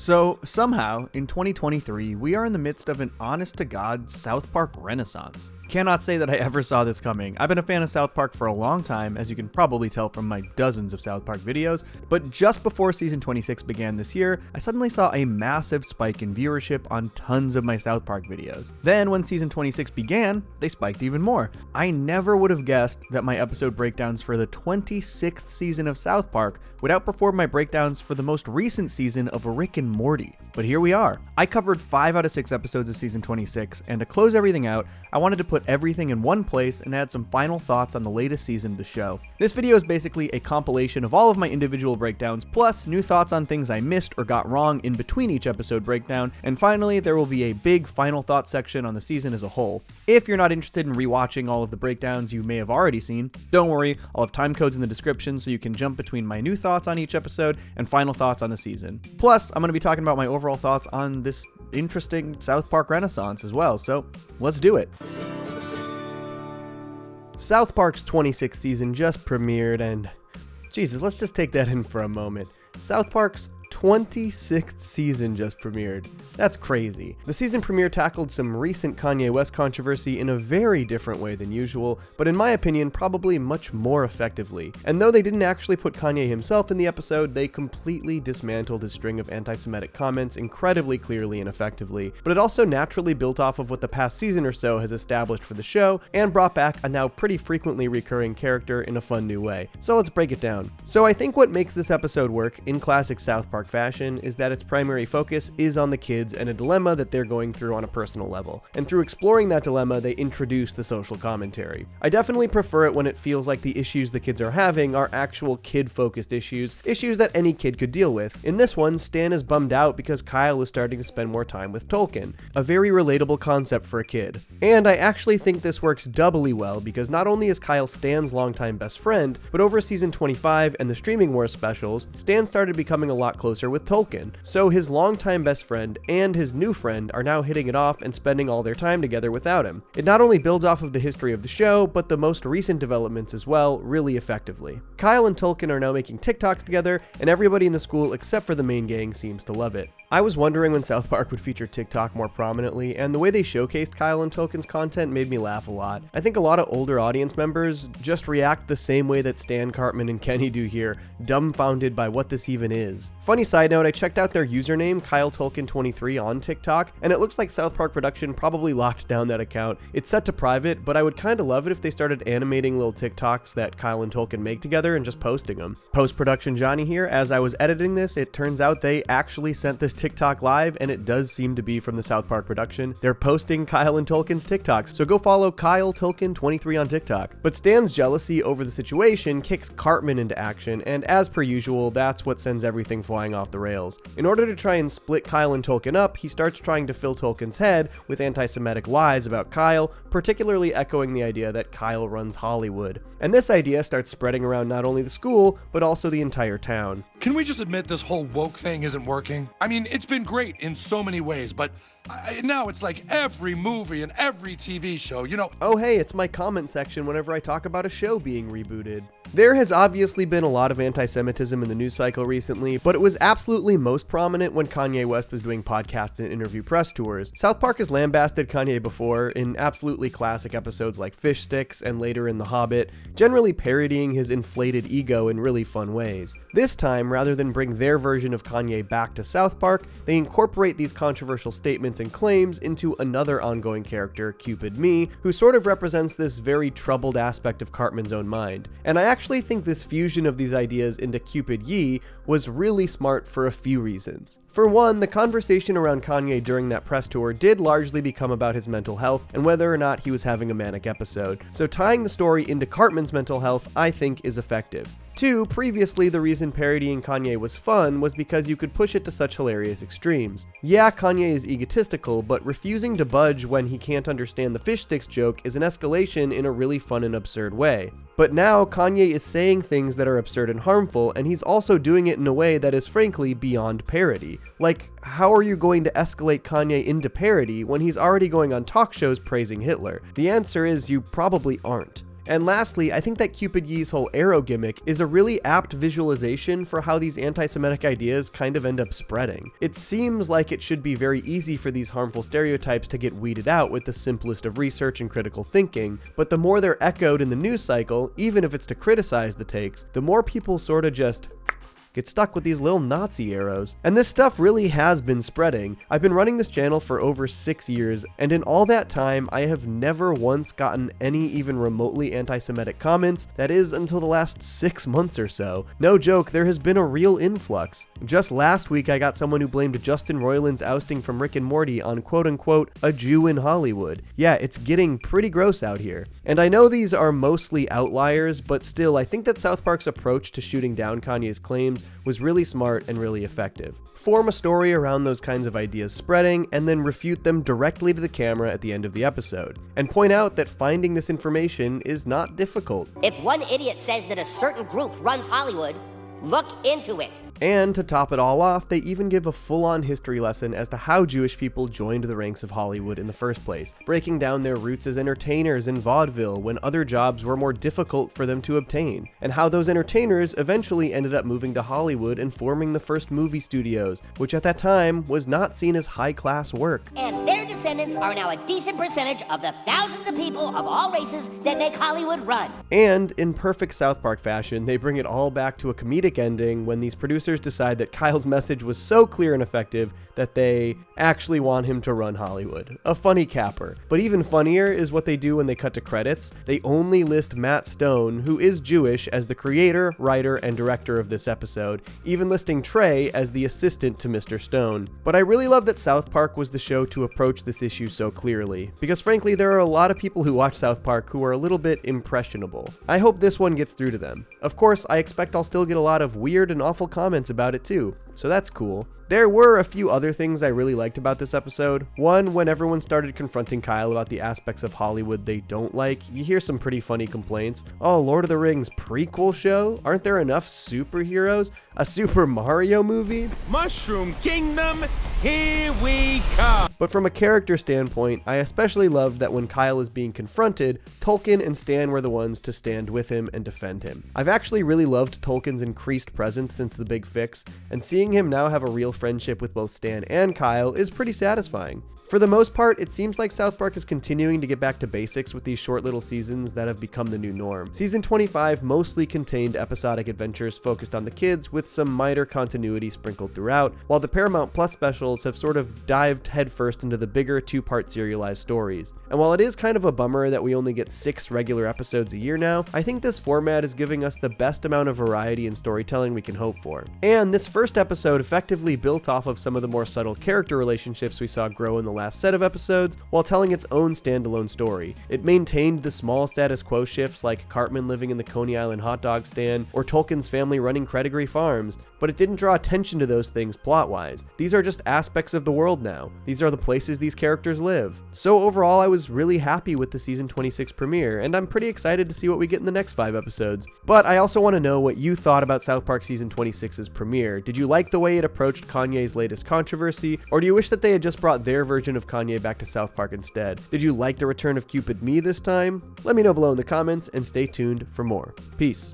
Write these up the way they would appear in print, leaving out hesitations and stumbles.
So, somehow, in 2023, we are in the midst of an honest-to-God South Park renaissance. Cannot say that I ever saw this coming. I've been a fan of South Park for a long time, as you can probably tell from my dozens of South Park videos, but just before season 26 began this year, I suddenly saw a massive spike in viewership on tons of my South Park videos. Then, when season 26 began, they spiked even more. I never would have guessed that my episode breakdowns for the 26th season of South Park would outperform my breakdowns for the most recent season of Rick and Morty. But here we are. I covered 5 out of 6 episodes of season 26, and to close everything out, I wanted to put everything in one place and add some final thoughts on the latest season of the show. This video is basically a compilation of all of my individual breakdowns, plus new thoughts on things I missed or got wrong in between each episode breakdown, and finally, there will be a big final thought section on the season as a whole. If you're not interested in rewatching all of the breakdowns you may have already seen, don't worry, I'll have time codes in the description so you can jump between my new thoughts on each episode and final thoughts on the season. Plus, I'm going to be talking about my overall thoughts on this interesting South Park renaissance as well, so let's do it. South Park's 26th season just premiered, and Jesus, let's just take that in for a moment. South Park's 26th season just premiered. That's crazy. The season premiere tackled some recent Kanye West controversy in a very different way than usual, but in my opinion, probably much more effectively. And though they didn't actually put Kanye himself in the episode, they completely dismantled his string of anti-Semitic comments incredibly clearly and effectively. But it also naturally built off of what the past season or so has established for the show, and brought back a now pretty frequently recurring character in a fun new way. So let's break it down. So I think what makes this episode work, in classic South Park fashion, is that its primary focus is on the kids and a dilemma that they're going through on a personal level. And through exploring that dilemma, they introduce the social commentary. I definitely prefer it when it feels like the issues the kids are having are actual kid-focused issues that any kid could deal with. In this one, Stan is bummed out because Kyle is starting to spend more time with Tolkien, a very relatable concept for a kid. And I actually think this works doubly well because not only is Kyle Stan's longtime best friend, but over season 25 and the Streaming Wars specials, Stan started becoming a lot closer with Tolkien. So his longtime best friend and his new friend are now hitting it off and spending all their time together without him. It not only builds off of the history of the show, but the most recent developments as well, really effectively. Kyle and Tolkien are now making TikToks together, and everybody in the school except for the main gang seems to love it. I was wondering when South Park would feature TikTok more prominently, and the way they showcased Kyle and Tolkien's content made me laugh a lot. I think a lot of older audience members just react the same way that Stan, Cartman, and Kenny do here, dumbfounded by what this even is. Funny side note, I checked out their username, KyleTolkien23, on TikTok, and it looks like South Park Production probably locked down that account. It's set to private, but I would kinda love it if they started animating little TikToks that Kyle and Tolkien make together and just posting them. Post-production Johnny here. As I was editing this, it turns out they actually sent this TikTok live, and it does seem to be from the South Park Production. They're posting Kyle and Tolkien's TikToks, so go follow KyleTolkien23 on TikTok. But Stan's jealousy over the situation kicks Cartman into action, and as per usual, that's what sends everything flying off the rails. In order to try and split Kyle and Tolkien up, he starts trying to fill Tolkien's head with anti-Semitic lies about Kyle, particularly echoing the idea that Kyle runs Hollywood. And this idea starts spreading around not only the school, but also the entire town. Can we just admit this whole woke thing isn't working? I mean, it's been great in so many ways, but now it's like every movie and every TV show, you know. Oh hey, it's my comment section whenever I talk about a show being rebooted. There has obviously been a lot of anti-Semitism in the news cycle recently, but it was absolutely most prominent when Kanye West was doing podcast and interview press tours. South Park has lambasted Kanye before in absolutely classic episodes like Fish Sticks and later in The Hobbit, generally parodying his inflated ego in really fun ways. This time, rather than bring their version of Kanye back to South Park, they incorporate these controversial statements and claims into another ongoing character, Cupid Ye, who sort of represents this very troubled aspect of Cartman's own mind. And I actually think this fusion of these ideas into Cupid Ye was really smart for a few reasons. For one, the conversation around Kanye during that press tour did largely become about his mental health and whether or not he was having a manic episode. So tying the story into Cartman's mental health, I think, is effective. 2, previously the reason parodying Kanye was fun was because you could push it to such hilarious extremes. Yeah, Kanye is egotistical, but refusing to budge when he can't understand the fish sticks joke is an escalation in a really fun and absurd way. But now Kanye is saying things that are absurd and harmful, and he's also doing it in a way that is frankly beyond parody. Like, how are you going to escalate Kanye into parody when he's already going on talk shows praising Hitler? The answer is you probably aren't. And lastly, I think that Cupid Ye's whole arrow gimmick is a really apt visualization for how these anti-Semitic ideas kind of end up spreading. It seems like it should be very easy for these harmful stereotypes to get weeded out with the simplest of research and critical thinking, but the more they're echoed in the news cycle, even if it's to criticize the takes, the more people sort of just get stuck with these little Nazi arrows. And this stuff really has been spreading. I've been running this channel for over 6 years, and in all that time, I have never once gotten any even remotely anti-Semitic comments. That is until the last 6 months or so. No joke, there has been a real influx. Just last week, I got someone who blamed Justin Roiland's ousting from Rick and Morty on quote-unquote a Jew in Hollywood. Yeah, it's getting pretty gross out here. And I know these are mostly outliers, but still, I think that South Park's approach to shooting down Kanye's claims was really smart and really effective. Form a story around those kinds of ideas spreading, and then refute them directly to the camera at the end of the episode. And point out that finding this information is not difficult. If one idiot says that a certain group runs Hollywood, look into it. And to top it all off, they even give a full-on history lesson as to how Jewish people joined the ranks of Hollywood in the first place, breaking down their roots as entertainers in vaudeville when other jobs were more difficult for them to obtain, and how those entertainers eventually ended up moving to Hollywood and forming the first movie studios, which at that time was not seen as high-class work. And their descendants are now a decent percentage of the thousands of people of all races that make Hollywood run. And in perfect South Park fashion, they bring it all back to a comedic ending when these producers decide that Kyle's message was so clear and effective that they actually want him to run Hollywood. A funny capper. But even funnier is what they do when they cut to credits. They only list Matt Stone, who is Jewish, as the creator, writer, and director of this episode, even listing Trey as the assistant to Mr. Stone. But I really love that South Park was the show to approach this issue so clearly, because frankly there are a lot of people who watch South Park who are a little bit impressionable. I hope this one gets through to them. Of course, I expect I'll still get a lot of weird and awful comments about it too, so that's cool. There were a few other things I really liked about this episode. One, when everyone started confronting Kyle about the aspects of Hollywood they don't like, you hear some pretty funny complaints. Oh, Lord of the Rings prequel show? Aren't there enough superheroes? A Super Mario movie? Mushroom Kingdom, here we come! But from a character standpoint, I especially loved that when Kyle is being confronted, Tolkien and Stan were the ones to stand with him and defend him. I've actually really loved Tolkien's increased presence since the Big Fix, and seeing him now have a real friendship with both Stan and Kyle is pretty satisfying. For the most part, it seems like South Park is continuing to get back to basics with these short little seasons that have become the new norm. Season 25 mostly contained episodic adventures focused on the kids with some minor continuity sprinkled throughout, while the Paramount Plus specials have sort of dived headfirst into the bigger two-part serialized stories. And while it is kind of a bummer that we only get 6 regular episodes a year now, I think this format is giving us the best amount of variety and storytelling we can hope for. And this first episode effectively built off of some of the more subtle character relationships we saw grow in the last set of episodes while telling its own standalone story. It maintained the small status quo shifts like Cartman living in the Coney Island hot dog stand or Tolkien's family running Credigree Farms, but it didn't draw attention to those things plot-wise. These are just aspects of the world now. These are the places these characters live. So overall, I was really happy with the season 26 premiere, and I'm pretty excited to see what we get in the next 5 episodes. But I also want to know what you thought about South Park season 26's premiere. Did you like the way it approached Kanye's latest controversy, or do you wish that they had just brought their version of Kanye back to South Park instead? Did you like the return of Cupid Ye this time? Let me know below in the comments, and stay tuned for more. Peace.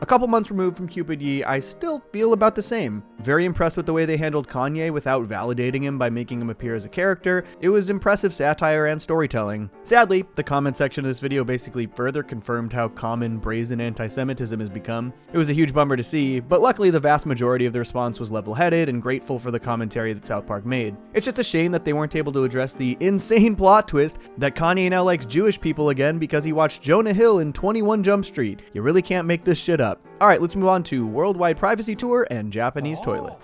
A couple months removed from Cupid Ye, I still feel about the same. Very impressed with the way they handled Kanye without validating him by making him appear as a character. It was impressive satire and storytelling. Sadly, the comment section of this video basically further confirmed how common brazen anti-Semitism has become. It was a huge bummer to see, but luckily the vast majority of the response was level-headed and grateful for the commentary that South Park made. It's just a shame that they weren't able to address the insane plot twist that Kanye now likes Jewish people again because he watched Jonah Hill in 21 Jump Street. You really can't make this shit up. Alright, let's move on to Worldwide Privacy Tour and Japanese Toilet.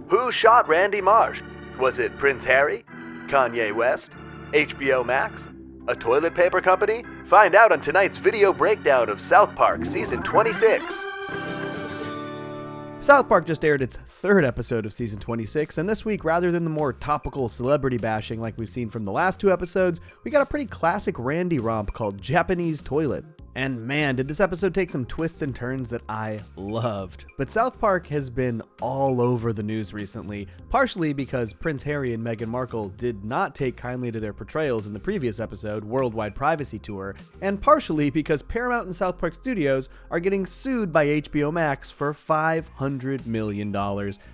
Who shot Randy Marsh? Was it Prince Harry? Kanye West? HBO Max? A toilet paper company? Find out on tonight's video breakdown of South Park Season 26. South Park just aired its 3rd episode of Season 26, and this week, rather than the more topical celebrity bashing like we've seen from the last 2 episodes, we got a pretty classic Randy romp called Japanese Toilet. And man, did this episode take some twists and turns that I loved. But South Park has been all over the news recently, partially because Prince Harry and Meghan Markle did not take kindly to their portrayals in the previous episode, Worldwide Privacy Tour, and partially because Paramount and South Park Studios are getting sued by HBO Max for $500 million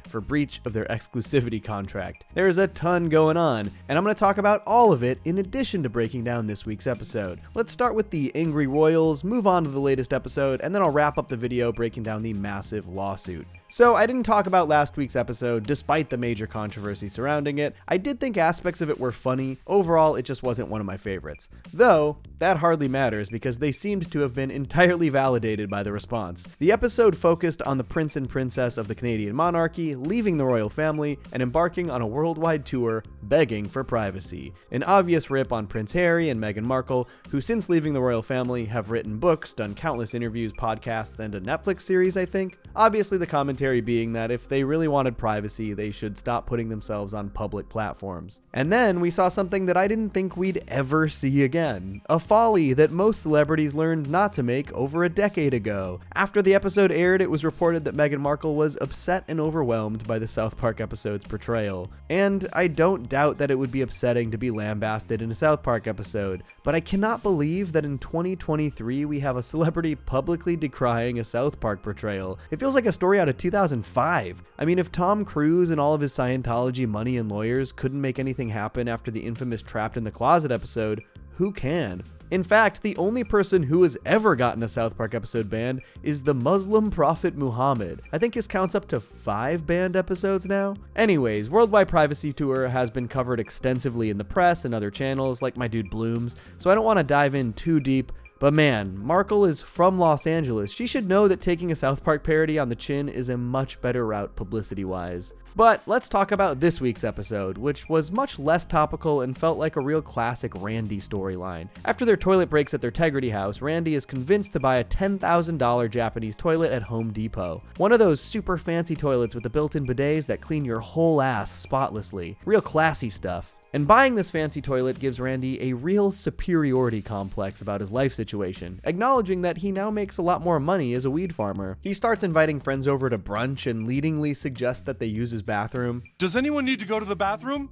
for breach of their exclusivity contract. There's a ton going on, and I'm going to talk about all of it in addition to breaking down this week's episode. Let's start with the Angry Royals, move on to the latest episode, and then I'll wrap up the video breaking down the massive lawsuit. So I didn't talk about last week's episode despite the major controversy surrounding it. I did think aspects of it were funny. Overall, it just wasn't one of my favorites. Though, that hardly matters because they seemed to have been entirely validated by the response. The episode focused on the prince and princess of the Canadian monarchy leaving the royal family and embarking on a worldwide tour begging for privacy. An obvious rip on Prince Harry and Meghan Markle, who since leaving the royal family have written books, done countless interviews, podcasts, and a Netflix series, I think. Obviously the commentary being that if they really wanted privacy, they should stop putting themselves on public platforms. And then we saw something that I didn't think we'd ever see again. A folly that most celebrities learned not to make over a decade ago. After the episode aired, it was reported that Meghan Markle was upset and overwhelmed by the South Park episode's portrayal. And I don't doubt that it would be upsetting to be lambasted in a South Park episode, but I cannot believe that in 2023 we have a celebrity publicly decrying a South Park portrayal. It feels like a story out of 2005. I mean, if Tom Cruise and all of his Scientology money and lawyers couldn't make anything happen after the infamous Trapped in the Closet episode, who can? In fact, the only person who has ever gotten a South Park episode banned is the Muslim prophet Muhammad. I think his count's up to 5 banned episodes now. Anyways, Worldwide Privacy Tour has been covered extensively in the press and other channels like my dude Blooms, so I don't want to dive in too deep. But man, Markle is from Los Angeles. She should know that taking a South Park parody on the chin is a much better route publicity-wise. But let's talk about this week's episode, which was much less topical and felt like a real classic Randy storyline. After their toilet breaks at their Tegrity house, Randy is convinced to buy a $10,000 Japanese toilet at Home Depot. One of those super fancy toilets with the built-in bidets that clean your whole ass spotlessly. Real classy stuff. And buying this fancy toilet gives Randy a real superiority complex about his life situation, acknowledging that he now makes a lot more money as a weed farmer. He starts inviting friends over to brunch and leadingly suggests that they use his bathroom. Does anyone need to go to the bathroom?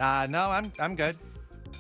No, I'm good.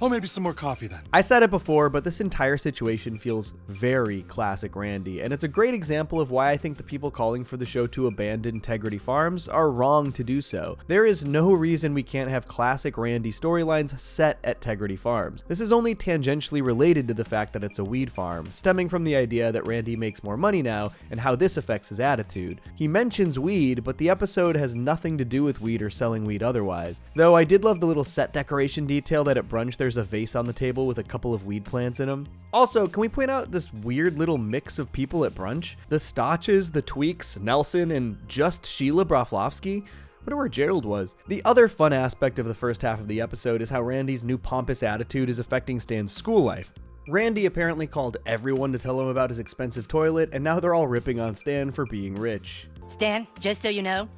Oh, maybe some more coffee then. I said it before, but this entire situation feels very classic Randy, and it's a great example of why I think the people calling for the show to abandon Tegrity Farms are wrong to do so. There is no reason we can't have classic Randy storylines set at Tegrity Farms. This is only tangentially related to the fact that it's a weed farm, stemming from the idea that Randy makes more money now and how this affects his attitude. He mentions weed, but the episode has nothing to do with weed or selling weed otherwise. Though I did love the little set decoration detail that at brunch there's a vase on the table with a couple of weed plants in them. Also, can we point out this weird little mix of people at brunch? The Stotches, the Tweaks, Nelson, and just Sheila Broflovsky? Wonder where Gerald was. The other fun aspect of the first half of the episode is how Randy's new pompous attitude is affecting Stan's school life. Randy apparently called everyone to tell him about his expensive toilet, and now they're all ripping on Stan for being rich. Stan, just so you know,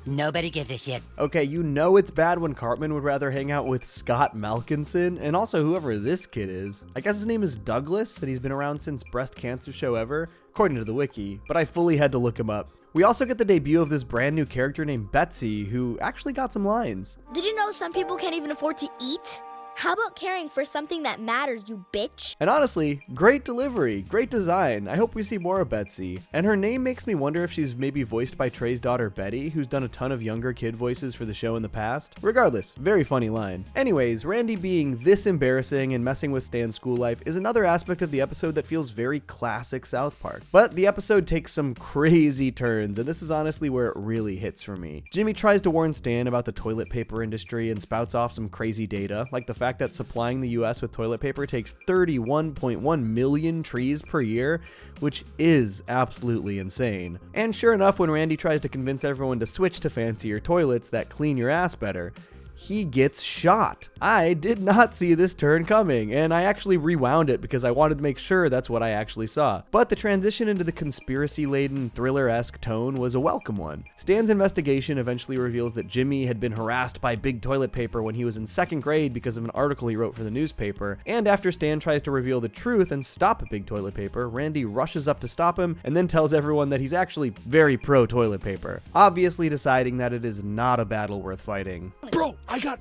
nobody gives a shit. Okay, you know it's bad when Cartman would rather hang out with Scott Malkinson, and also whoever this kid is. I guess his name is Douglas, and he's been around since Breast Cancer Show Ever, according to the wiki, but I fully had to look him up. We also get the debut of this brand new character named Betsy, who actually got some lines. Did you know some people can't even afford to eat? How about caring for something that matters, you bitch? And honestly, great delivery, great design. I hope we see more of Betsy. And her name makes me wonder if she's maybe voiced by Trey's daughter Betty, who's done a ton of younger kid voices for the show in the past. Regardless, very funny line. Anyways, Randy being this embarrassing and messing with Stan's school life is another aspect of the episode that feels very classic South Park. But the episode takes some crazy turns, and this is honestly where it really hits for me. Jimmy tries to warn Stan about the toilet paper industry and spouts off some crazy data, like the fact that supplying the US with toilet paper takes 31.1 million trees per year, which is absolutely insane. And sure enough, when Randy tries to convince everyone to switch to fancier toilets that clean your ass better, he gets shot. I did not see this turn coming, and I actually rewound it because I wanted to make sure that's what I actually saw. But the transition into the conspiracy-laden, thriller-esque tone was a welcome one. Stan's investigation eventually reveals that Jimmy had been harassed by big toilet paper when he was in 2nd grade because of an article he wrote for the newspaper, and after Stan tries to reveal the truth and stop big toilet paper, Randy rushes up to stop him and then tells everyone that he's actually very pro toilet paper, obviously deciding that it is not a battle worth fighting. Bro, I got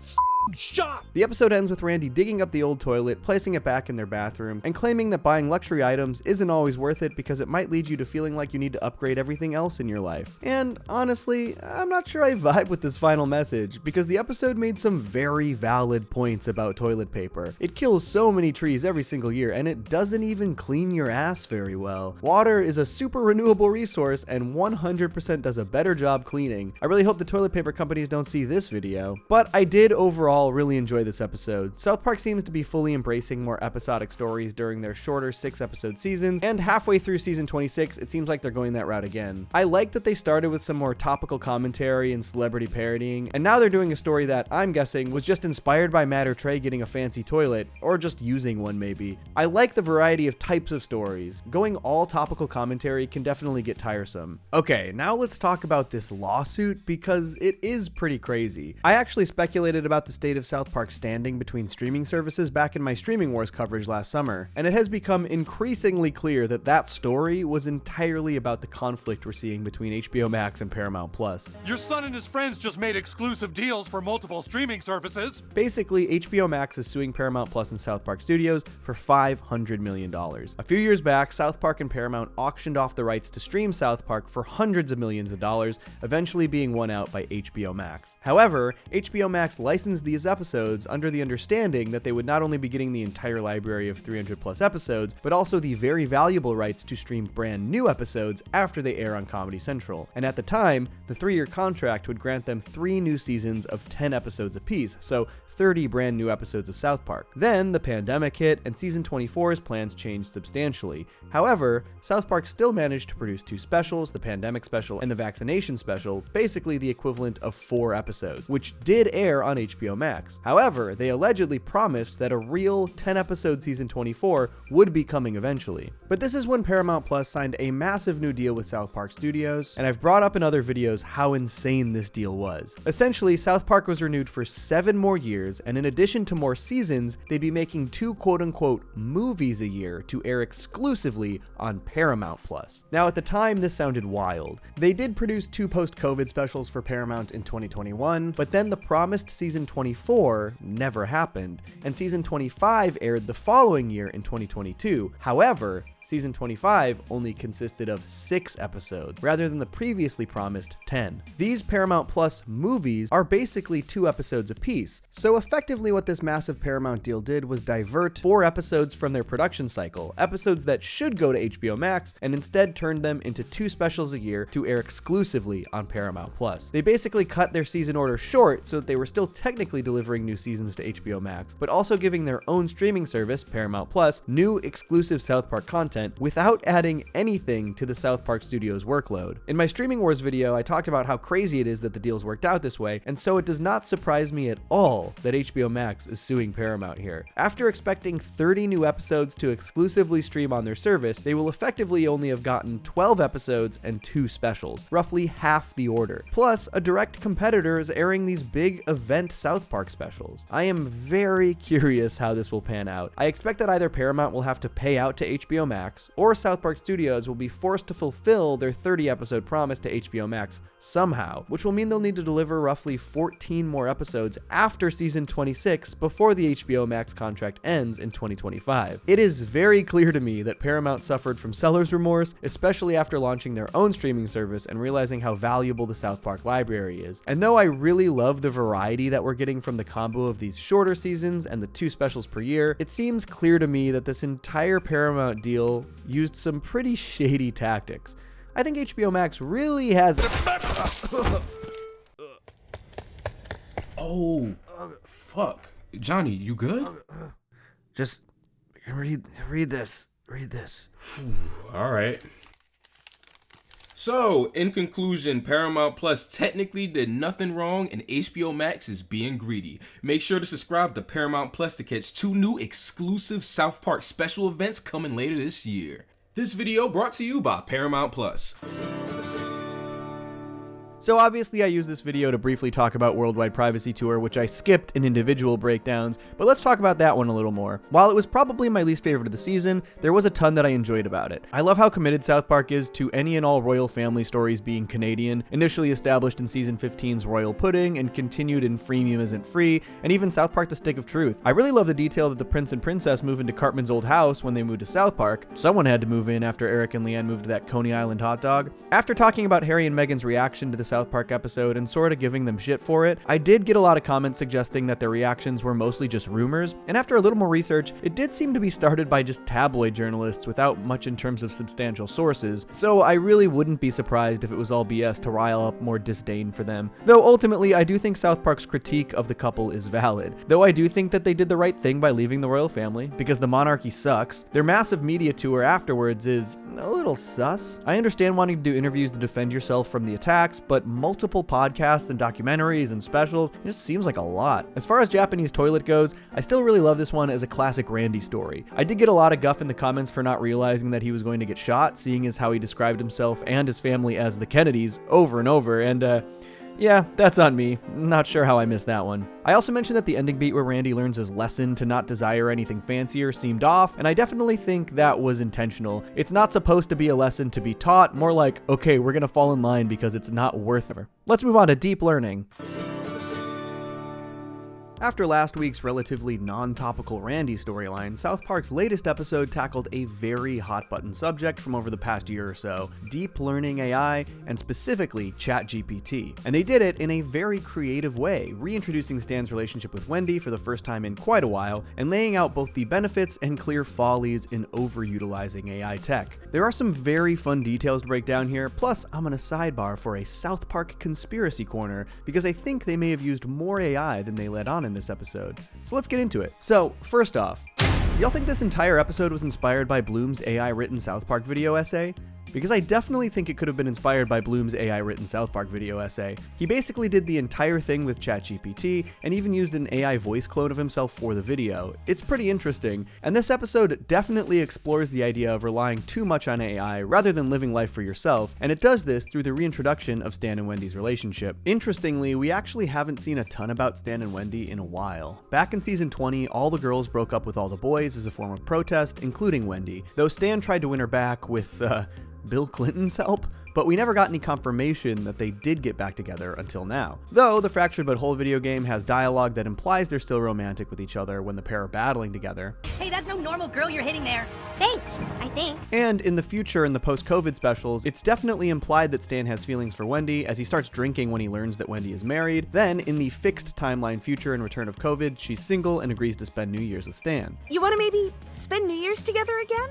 shot. The episode ends with Randy digging up the old toilet, placing it back in their bathroom, and claiming that buying luxury items isn't always worth it because it might lead you to feeling like you need to upgrade everything else in your life. And honestly, I'm not sure I vibe with this final message because the episode made some very valid points about toilet paper. It kills so many trees every single year, and it doesn't even clean your ass very well. Water is a super renewable resource and 100% does a better job cleaning. I really hope the toilet paper companies don't see this video, but I did overall really enjoy this episode. South Park seems to be fully embracing more episodic stories during their shorter 6-episode seasons, and halfway through season 26, it seems like they're going that route again. I like that they started with some more topical commentary and celebrity parodying, and now they're doing a story that, I'm guessing, was just inspired by Matt or Trey getting a fancy toilet, or just using one maybe. I like the variety of types of stories. Going all topical commentary can definitely get tiresome. Okay, now let's talk about this lawsuit because it is pretty crazy. I actually speculated about the state of South Park's standing between streaming services back in my Streaming Wars coverage last summer, and it has become increasingly clear that that story was entirely about the conflict we're seeing between HBO Max and Paramount Plus. Your son and his friends just made exclusive deals for multiple streaming services. Basically, HBO Max is suing Paramount Plus and South Park Studios for $500 million. A few years back, South Park and Paramount auctioned off the rights to stream South Park for hundreds of millions of dollars, eventually being won out by HBO Max. However, HBO Max licensed these episodes under the understanding that they would not only be getting the entire library of 300 plus episodes, but also the very valuable rights to stream brand new episodes after they air on Comedy Central. And at the time, the 3-year contract would grant them 3 new seasons of 10 episodes apiece, so 30 brand new episodes of South Park. Then the pandemic hit and season 24's plans changed substantially. However, South Park still managed to produce 2 specials, the pandemic special and the vaccination special, basically the equivalent of 4 episodes, which did air on HBO Max. However, they allegedly promised that a real 10-episode season 24 would be coming eventually. But this is when Paramount Plus signed a massive new deal with South Park Studios, and I've brought up in other videos how insane this deal was. Essentially, South Park was renewed for 7 more years, and in addition to more seasons, they'd be making 2 quote-unquote movies a year to air exclusively on Paramount Plus. Now, at the time, this sounded wild. They did produce 2 post-COVID specials for Paramount in 2021, but then the promised season 24 never happened, and season 25 aired the following year in 2022. However, season 25 only consisted of 6 episodes, rather than the previously promised 10. These Paramount Plus movies are basically 2 episodes apiece, so effectively what this massive Paramount deal did was divert 4 episodes from their production cycle, episodes that should go to HBO Max, and instead turned them into 2 specials a year to air exclusively on Paramount Plus. They basically cut their season order short so that they were still technically delivering new seasons to HBO Max, but also giving their own streaming service, Paramount Plus, new exclusive South Park content without adding anything to the South Park Studios workload. In my Streaming Wars video, I talked about how crazy it is that the deals worked out this way, and so it does not surprise me at all that HBO Max is suing Paramount here. After expecting 30 new episodes to exclusively stream on their service, they will effectively only have gotten 12 episodes and 2 specials, roughly half the order. Plus, a direct competitor is airing these big event South Park specials. I am very curious how this will pan out. I expect that either Paramount will have to pay out to HBO Max, or South Park Studios will be forced to fulfill their 30-episode promise to HBO Max somehow, which will mean they'll need to deliver roughly 14 more episodes after season 26 before the HBO Max contract ends in 2025. It is very clear to me that Paramount suffered from seller's remorse, especially after launching their own streaming service and realizing how valuable the South Park library is. And though I really love the variety that we're getting from the combo of these shorter seasons and the 2 specials per year, it seems clear to me that this entire Paramount deal used some pretty shady tactics. I think HBO Max really has... Oh, fuck. Johnny, you good? Just read this. Read this. All right. So, in conclusion, Paramount Plus technically did nothing wrong and HBO Max is being greedy. Make sure to subscribe to Paramount Plus to catch 2 new exclusive South Park special events coming later this year. This video brought to you by Paramount Plus. So obviously I used this video to briefly talk about Worldwide Privacy Tour, which I skipped in individual breakdowns, but let's talk about that one a little more. While it was probably my least favorite of the season, there was a ton that I enjoyed about it. I love how committed South Park is to any and all royal family stories being Canadian, initially established in season 15's Royal Pudding and continued in Freemium Isn't Free, and even South Park The Stick of Truth. I really love the detail that the prince and princess move into Cartman's old house when they moved to South Park. Someone had to move in after Eric and Leanne moved to that Coney Island hot dog. After talking about Harry and Meghan's reaction to the South Park episode and sort of giving them shit for it, I did get a lot of comments suggesting that their reactions were mostly just rumors, and after a little more research, it did seem to be started by just tabloid journalists without much in terms of substantial sources, so I really wouldn't be surprised if it was all BS to rile up more disdain for them. Though ultimately, I do think South Park's critique of the couple is valid. Though I do think that they did the right thing by leaving the royal family, because the monarchy sucks, their massive media tour afterwards is a little sus. I understand wanting to do interviews to defend yourself from the attacks, but multiple podcasts and documentaries and specials, it just seems like a lot. As far as Japanese toilet goes, I still really love this one as a classic Randy story. I did get a lot of guff in the comments for not realizing that he was going to get shot, seeing as how he described himself and his family as the Kennedys over and over, and yeah, that's on me. Not sure how I missed that one. I also mentioned that the ending beat where Randy learns his lesson to not desire anything fancier seemed off, and I definitely think that was intentional. It's not supposed to be a lesson to be taught, more like, okay, we're gonna fall in line because it's not worth it. Let's move on to deep learning. After last week's relatively non-topical Randy storyline, South Park's latest episode tackled a very hot-button subject from over the past year or so, deep learning AI, and specifically ChatGPT. And they did it in a very creative way, reintroducing Stan's relationship with Wendy for the first time in quite a while, and laying out both the benefits and clear follies in overutilizing AI tech. There are some very fun details to break down here, plus I'm on a sidebar for a South Park conspiracy corner, because I think they may have used more AI than they let on in this episode. So let's get into it. So, first off, y'all think this entire episode was inspired by Bloom's AI-written South Park video essay? Because I definitely think it could have been inspired by Bloom's AI-written South Park video essay. He basically did the entire thing with ChatGPT, and even used an AI voice clone of himself for the video. It's pretty interesting, and this episode definitely explores the idea of relying too much on AI rather than living life for yourself, and it does this through the reintroduction of Stan and Wendy's relationship. Interestingly, we actually haven't seen a ton about Stan and Wendy in a while. Back in season 20, all the girls broke up with all the boys as a form of protest, including Wendy, though Stan tried to win her back with, Bill Clinton's help, but we never got any confirmation that they did get back together until now. Though the Fractured But Whole video game has dialogue that implies they're still romantic with each other when the pair are battling together. Hey, that's no normal girl you're hitting there. Thanks, I think. And in the future, in the post-COVID specials, it's definitely implied that Stan has feelings for Wendy as he starts drinking when he learns that Wendy is married. Then, in the fixed timeline future in Return of COVID, she's single and agrees to spend New Year's with Stan. You want to maybe spend New Year's together again?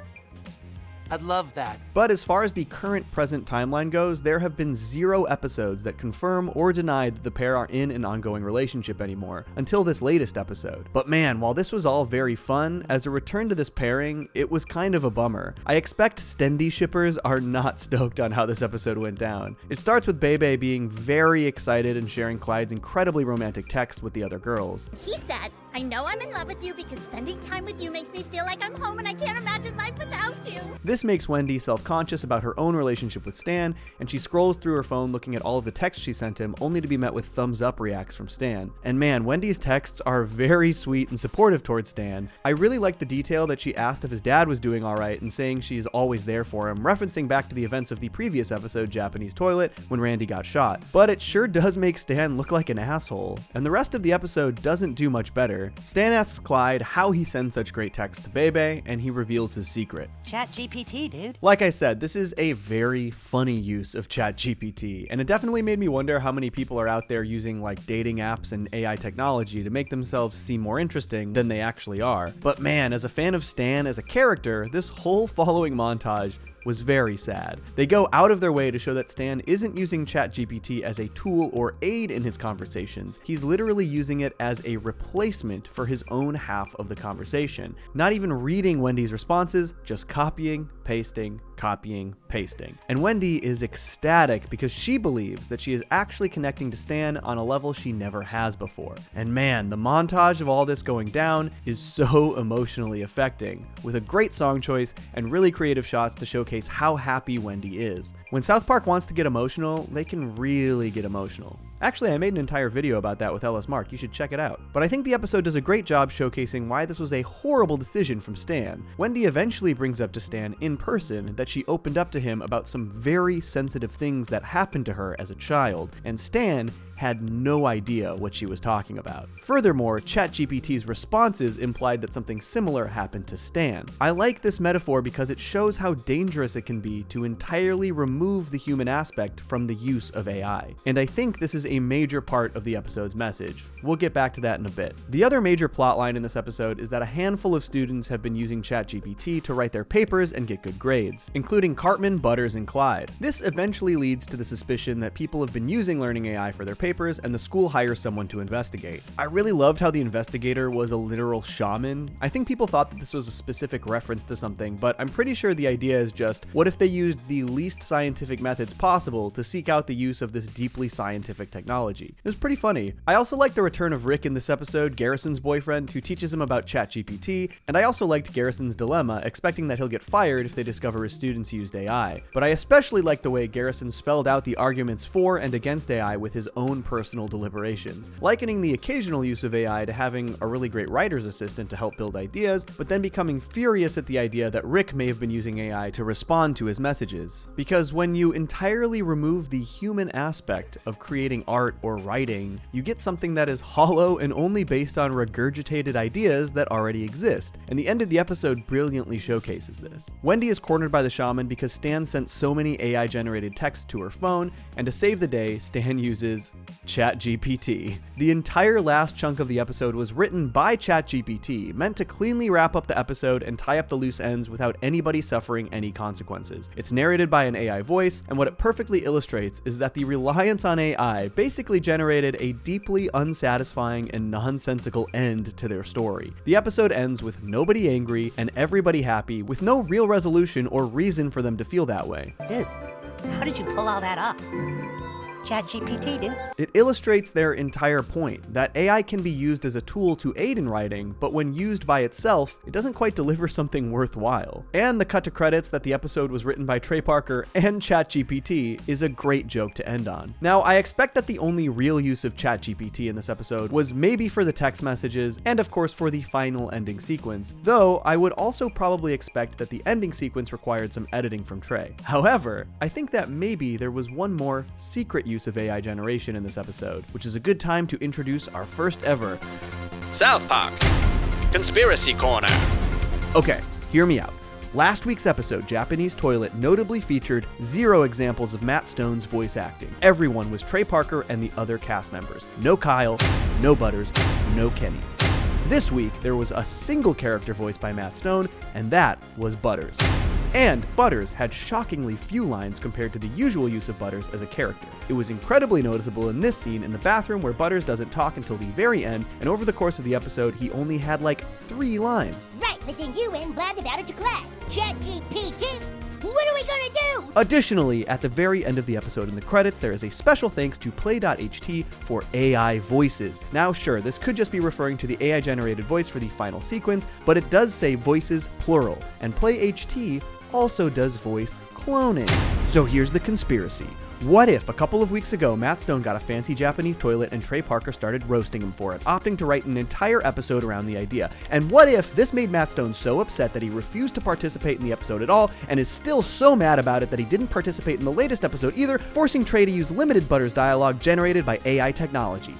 I'd love that. But as far as the current present timeline goes, there have been 0 episodes that confirm or deny that the pair are in an ongoing relationship anymore, until this latest episode. But man, while this was all very fun, as a return to this pairing, it was kind of a bummer. I expect Stendy shippers are not stoked on how this episode went down. It starts with Bebe being very excited and sharing Clyde's incredibly romantic text with the other girls. He said, I know I'm in love with you because spending time with you makes me feel like I'm home and I can't imagine life without you. This makes Wendy self-conscious about her own relationship with Stan, and she scrolls through her phone looking at all of the texts she sent him, only to be met with thumbs up reacts from Stan. And man, Wendy's texts are very sweet and supportive towards Stan. I really like the detail that she asked if his dad was doing alright and saying she is always there for him, referencing back to the events of the previous episode, Japanese Toilet, when Randy got shot. But it sure does make Stan look like an asshole, and the rest of the episode doesn't do much better. Stan asks Clyde how he sends such great texts to Bebe, and he reveals his secret. ChatGPT, dude. Like I said, this is a very funny use of ChatGPT, and it definitely made me wonder how many people are out there using like dating apps and AI technology to make themselves seem more interesting than they actually are. But man, as a fan of Stan as a character, this whole following montage was very sad. They go out of their way to show that Stan isn't using ChatGPT as a tool or aid in his conversations. He's literally using it as a replacement for his own half of the conversation. Not even reading Wendy's responses, just copying, pasting, copying, pasting. And Wendy is ecstatic because she believes that she is actually connecting to Stan on a level she never has before. And man, the montage of all this going down is so emotionally affecting, with a great song choice and really creative shots to showcase how happy Wendy is. When South Park wants to get emotional, they can really get emotional. Actually, I made an entire video about that with Ellis Mark, you should check it out. But I think the episode does a great job showcasing why this was a horrible decision from Stan. Wendy eventually brings up to Stan in person that she opened up to him about some very sensitive things that happened to her as a child, and Stan had no idea what she was talking about. Furthermore, ChatGPT's responses implied that something similar happened to Stan. I like this metaphor because it shows how dangerous it can be to entirely remove the human aspect from the use of AI. And I think this is a major part of the episode's message. We'll get back to that in a bit. The other major plotline in this episode is that a handful of students have been using ChatGPT to write their papers and get good grades, including Cartman, Butters, and Clyde. This eventually leads to the suspicion that people have been using learning AI for their papers, and the school hires someone to investigate. I really loved how the investigator was a literal shaman. I think people thought that this was a specific reference to something, but I'm pretty sure the idea is just, what if they used the least scientific methods possible to seek out the use of this deeply scientific technology? It was pretty funny. I also liked the return of Rick in this episode, Garrison's boyfriend, who teaches him about ChatGPT, and I also liked Garrison's dilemma, expecting that he'll get fired if they discover his students used AI. But I especially liked the way Garrison spelled out the arguments for and against AI with his own personal deliberations, likening the occasional use of AI to having a really great writer's assistant to help build ideas, but then becoming furious at the idea that Rick may have been using AI to respond to his messages. Because when you entirely remove the human aspect of creating art or writing, you get something that is hollow and only based on regurgitated ideas that already exist. And the end of the episode brilliantly showcases this. Wendy is cornered by the shaman because Stan sent so many AI-generated texts to her phone, and to save the day, Stan uses ChatGPT. The entire last chunk of the episode was written by ChatGPT, meant to cleanly wrap up the episode and tie up the loose ends without anybody suffering any consequences. It's narrated by an AI voice, and what it perfectly illustrates is that the reliance on AI basically generated a deeply unsatisfying and nonsensical end to their story. The episode ends with nobody angry and everybody happy, with no real resolution or reason for them to feel that way. Dude, how did you pull all that off? ChatGPT, dude. It illustrates their entire point, that AI can be used as a tool to aid in writing, but when used by itself, it doesn't quite deliver something worthwhile. And the cut to credits that the episode was written by Trey Parker and ChatGPT is a great joke to end on. Now, I expect that the only real use of ChatGPT in this episode was maybe for the text messages, and of course for the final ending sequence, though I would also probably expect that the ending sequence required some editing from Trey. However, I think that maybe there was one more secret use of AI generation in this episode, which is a good time to introduce our first ever South Park Conspiracy Corner. Okay, hear me out. Last week's episode, Japanese Toilet, notably featured 0 examples of Matt Stone's voice acting. Everyone was Trey Parker and the other cast members. No Kyle, no Butters, no Kenny. This week, there was a single character voiced by Matt Stone, and that was Butters. And Butters had shockingly few lines compared to the usual use of Butters as a character. It was incredibly noticeable in this scene in the bathroom where Butters doesn't talk until the very end, and over the course of the episode, he only had like 3 lines. Right, but then you went and blabbed about it to class. ChatGPT, what are we gonna do? Additionally, at the very end of the episode in the credits, there is a special thanks to Play.ht for AI voices. Now sure, this could just be referring to the AI generated voice for the final sequence, but it does say voices plural, and Play.ht also does voice cloning. So here's the conspiracy. What if a couple of weeks ago, Matt Stone got a fancy Japanese toilet and Trey Parker started roasting him for it, opting to write an entire episode around the idea? And what if this made Matt Stone so upset that he refused to participate in the episode at all, and is still so mad about it that he didn't participate in the latest episode either, forcing Trey to use limited Butters dialogue generated by AI technology?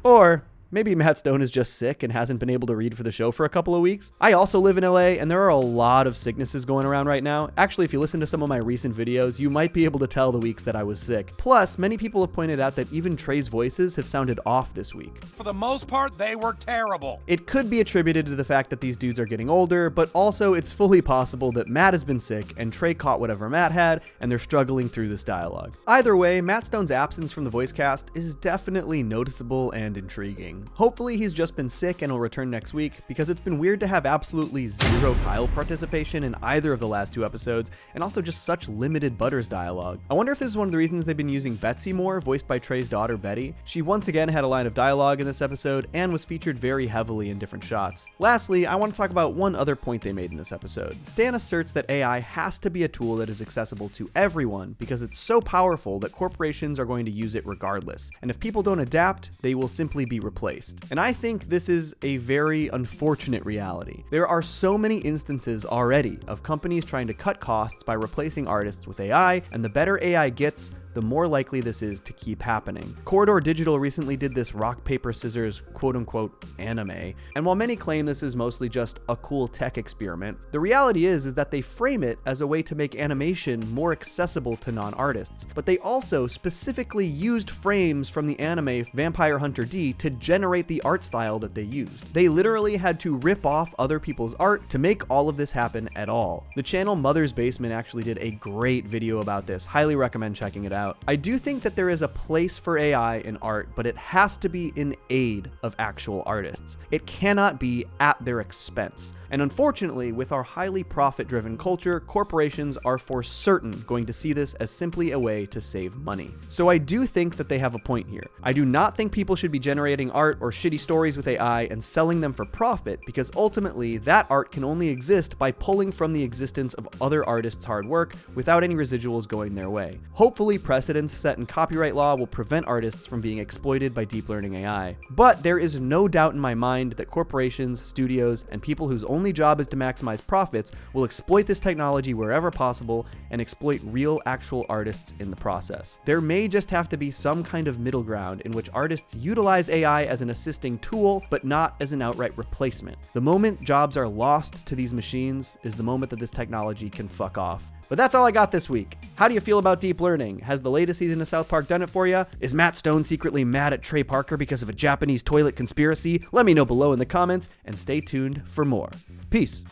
Or maybe Matt Stone is just sick and hasn't been able to read for the show for a couple of weeks. I also live in LA, and there are a lot of sicknesses going around right now. Actually, if you listen to some of my recent videos, you might be able to tell the weeks that I was sick. Plus, many people have pointed out that even Trey's voices have sounded off this week. For the most part, they were terrible. It could be attributed to the fact that these dudes are getting older, but also it's fully possible that Matt has been sick and Trey caught whatever Matt had, and they're struggling through this dialogue. Either way, Matt Stone's absence from the voice cast is definitely noticeable and intriguing. thing. Hopefully he's just been sick and will return next week, because it's been weird to have absolutely zero Kyle participation in either of the last 2 episodes, and also just such limited Butters dialogue. I wonder if this is one of the reasons they've been using Betsy more, voiced by Trey's daughter Betty. She once again had a line of dialogue in this episode and was featured very heavily in different shots. Lastly, I want to talk about one other point they made in this episode. Stan asserts that AI has to be a tool that is accessible to everyone because it's so powerful that corporations are going to use it regardless. And if people don't adapt, they will simply be replaced. And I think this is a very unfortunate reality. There are so many instances already of companies trying to cut costs by replacing artists with AI, and the better AI gets, the more likely this is to keep happening. Corridor Digital recently did this rock, paper, scissors, quote-unquote anime, and while many claim this is mostly just a cool tech experiment, the reality is that they frame it as a way to make animation more accessible to non-artists. But they also specifically used frames from the anime Vampire Hunter D to generate the art style that they used. They literally had to rip off other people's art to make all of this happen at all. The channel Mother's Basement actually did a great video about this. Highly recommend checking it out. I do think that there is a place for AI in art, but it has to be in aid of actual artists. It cannot be at their expense. And unfortunately, with our highly profit-driven culture, corporations are for certain going to see this as simply a way to save money. So I do think that they have a point here. I do not think people should be generating art or shitty stories with AI and selling them for profit, because ultimately that art can only exist by pulling from the existence of other artists' hard work without any residuals going their way. Hopefully, precedents set in copyright law will prevent artists from being exploited by deep learning AI. But there is no doubt in my mind that corporations, studios, and people whose only job is to maximize profits will exploit this technology wherever possible and exploit real, actual artists in the process. There may just have to be some kind of middle ground in which artists utilize AI as an assisting tool, but not as an outright replacement. The moment jobs are lost to these machines is the moment that this technology can fuck off. But that's all I got this week. How do you feel about deep learning? Has the latest season of South Park done it for you? Is Matt Stone secretly mad at Trey Parker because of a Japanese toilet conspiracy? Let me know below in the comments, and stay tuned for more. Peace.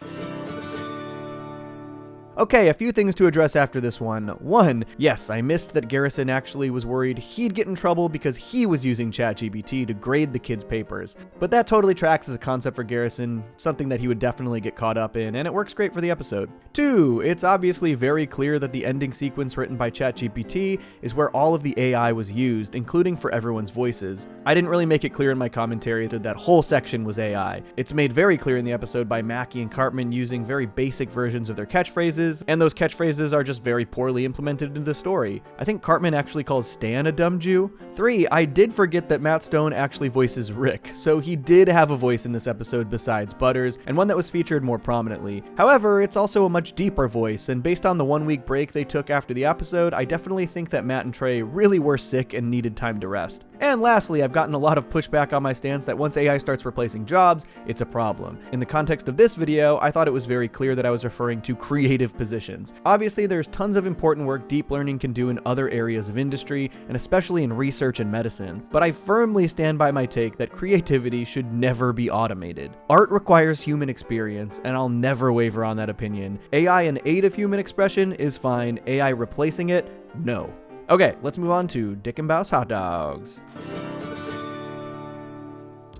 Okay, a few things to address after this one. One, yes, I missed that Garrison actually was worried he'd get in trouble because he was using ChatGPT to grade the kids' papers. But that totally tracks as a concept for Garrison, something that he would definitely get caught up in, and it works great for the episode. Two, it's obviously very clear that the ending sequence written by ChatGPT is where all of the AI was used, including for everyone's voices. I didn't really make it clear in my commentary that that whole section was AI. It's made very clear in the episode by Mackie and Cartman using very basic versions of their catchphrases, and those catchphrases are just very poorly implemented into the story. I think Cartman actually calls Stan a dumb Jew. 3, I did forget that Matt Stone actually voices Rick, so he did have a voice in this episode besides Butters, and one that was featured more prominently. However, it's also a much deeper voice, and based on the 1-week break they took after the episode, I definitely think that Matt and Trey really were sick and needed time to rest. And lastly, I've gotten a lot of pushback on my stance that once AI starts replacing jobs, it's a problem. In the context of this video, I thought it was very clear that I was referring to creative positions. Obviously, there's tons of important work deep learning can do in other areas of industry, and especially in research and medicine. But I firmly stand by my take that creativity should never be automated. Art requires human experience, and I'll never waver on that opinion. AI in aid of human expression is fine. AI replacing it, no. Okay, let's move on to Dikinbaus Hot Dogs.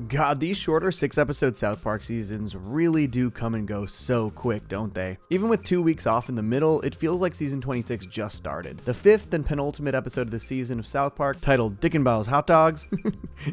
God, these shorter 6-episode South Park seasons really do come and go so quick, don't they? Even with 2 weeks off in the middle, it feels like season 26 just started. The 5th and penultimate episode of the season of South Park, titled Dikinbaus Hot Dogs,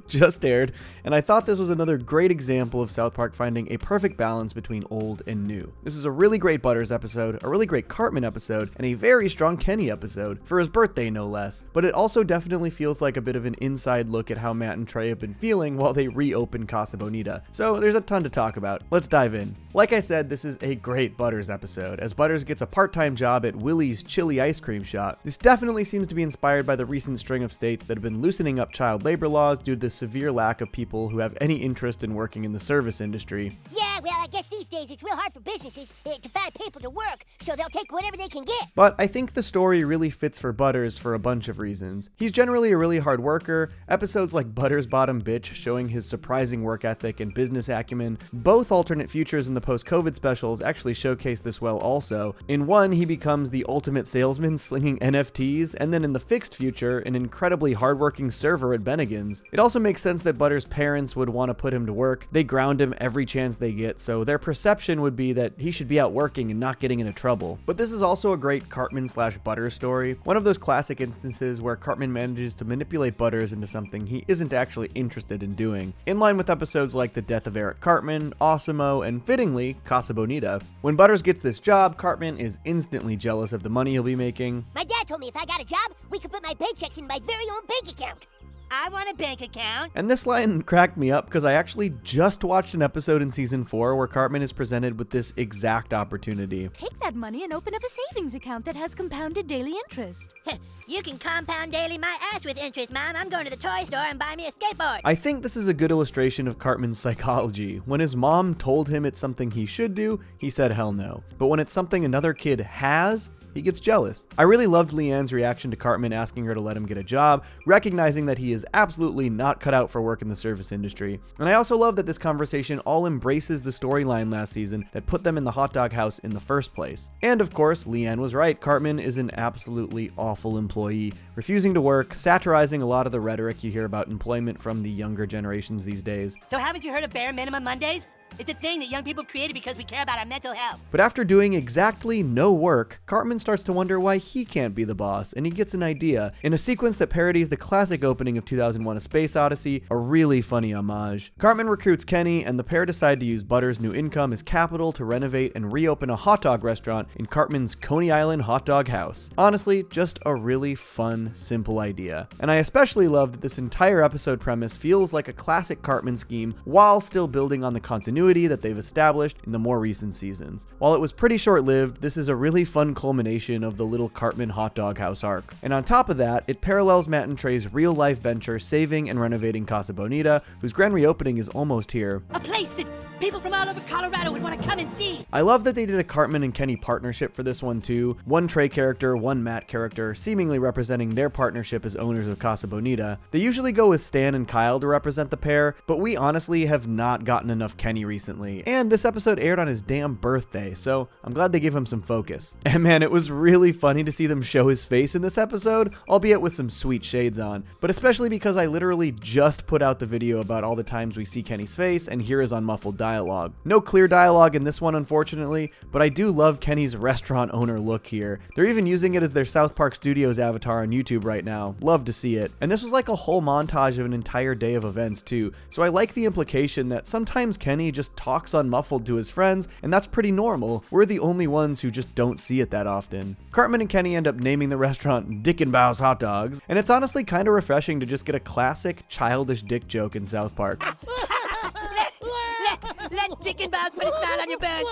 just aired, and I thought this was another great example of South Park finding a perfect balance between old and new. This is a really great Butters episode, a really great Cartman episode, and a very strong Kenny episode, for his birthday no less. But it also definitely feels like a bit of an inside look at how Matt and Trey have been feeling while they reopen Casa Bonita. So there's a ton to talk about. Let's dive in. Like I said, this is a great Butters episode, as Butters gets a part-time job at Willie's Chili Ice Cream Shop. This definitely seems to be inspired by the recent string of states that have been loosening up child labor laws due to the severe lack of people who have any interest in working in the service industry. Yeah, well, I guess these days, it's real hard for businesses to find people to work, so they'll take whatever they can get. But I think the story really fits for Butters for a bunch of reasons. He's generally a really hard worker. Episodes like Butters Bottom Bitch, showing his surprising work ethic and business acumen. Both alternate futures in the post-COVID specials actually showcase this well also. In one, he becomes the ultimate salesman slinging NFTs, and then in the fixed future, an incredibly hardworking server at Bennigan's. It also makes sense that Butters' parents would want to put him to work. They ground him every chance they get, so their perception would be that he should be out working and not getting into trouble. But this is also a great Cartman/Butters story, one of those classic instances where Cartman manages to manipulate Butters into something he isn't actually interested in doing, in line with episodes like The Death of Eric Cartman, Osimo, and fittingly, Casa Bonita. When Butters gets this job, Cartman is instantly jealous of the money he'll be making. My dad told me if I got a job, we could put my paychecks in my very own bank account. I want a bank account. And this line cracked me up because I actually just watched an episode in season 4 where Cartman is presented with this exact opportunity. Take that money and open up a savings account that has compounded daily interest. You can compound daily my ass with interest, Mom. I'm going to the toy store and buy me a skateboard. I think this is a good illustration of Cartman's psychology. When his mom told him it's something he should do, he said hell no. But when it's something another kid has, he gets jealous. I really loved Leanne's reaction to Cartman asking her to let him get a job, recognizing that he is absolutely not cut out for work in the service industry. And I also love that this conversation all embraces the storyline last season that put them in the hot dog house in the first place. And of course, Leanne was right. Cartman is an absolutely awful employee, refusing to work, satirizing a lot of the rhetoric you hear about employment from the younger generations these days. So haven't you heard of Bare Minimum Mondays? It's a thing that young people have created because we care about our mental health. But after doing exactly no work, Cartman starts to wonder why he can't be the boss, and he gets an idea. In a sequence that parodies the classic opening of 2001: A Space Odyssey, a really funny homage. Cartman recruits Kenny, and the pair decide to use Butters' new income as capital to renovate and reopen a hot dog restaurant in Cartman's Coney Island hot dog house. Honestly, just a really fun, simple idea. And I especially love that this entire episode premise feels like a classic Cartman scheme while still building on the continuity that they've established in the more recent seasons. While it was pretty short-lived, this is a really fun culmination of the little Cartman hot dog house arc. And on top of that, it parallels Matt and Trey's real-life venture saving and renovating Casa Bonita, whose grand reopening is almost here. A place that people from all over Colorado would want to come and see. I love that they did a Cartman and Kenny partnership for this one too. One Trey character, one Matt character, seemingly representing their partnership as owners of Casa Bonita. They usually go with Stan and Kyle to represent the pair, but we honestly have not gotten enough Kenny recently. And this episode aired on his damn birthday, so I'm glad they gave him some focus. And man, it was really funny to see them show his face in this episode, albeit with some sweet shades on. But especially because I literally just put out the video about all the times we see Kenny's face and hear his unmuffled dialogue. No clear dialogue in this one, unfortunately, but I do love Kenny's restaurant owner look here. They're even using it as their South Park Studios avatar on YouTube right now. Love to see it. And this was like a whole montage of an entire day of events too, so I like the implication that sometimes Kenny just talks unmuffled to his friends, and that's pretty normal. We're the only ones who just don't see it that often. Cartman and Kenny end up naming the restaurant Dikinbaus Hot Dogs, and it's honestly kind of refreshing to just get a classic childish dick joke in South Park. Let Dikinbaus put his smile on your birds.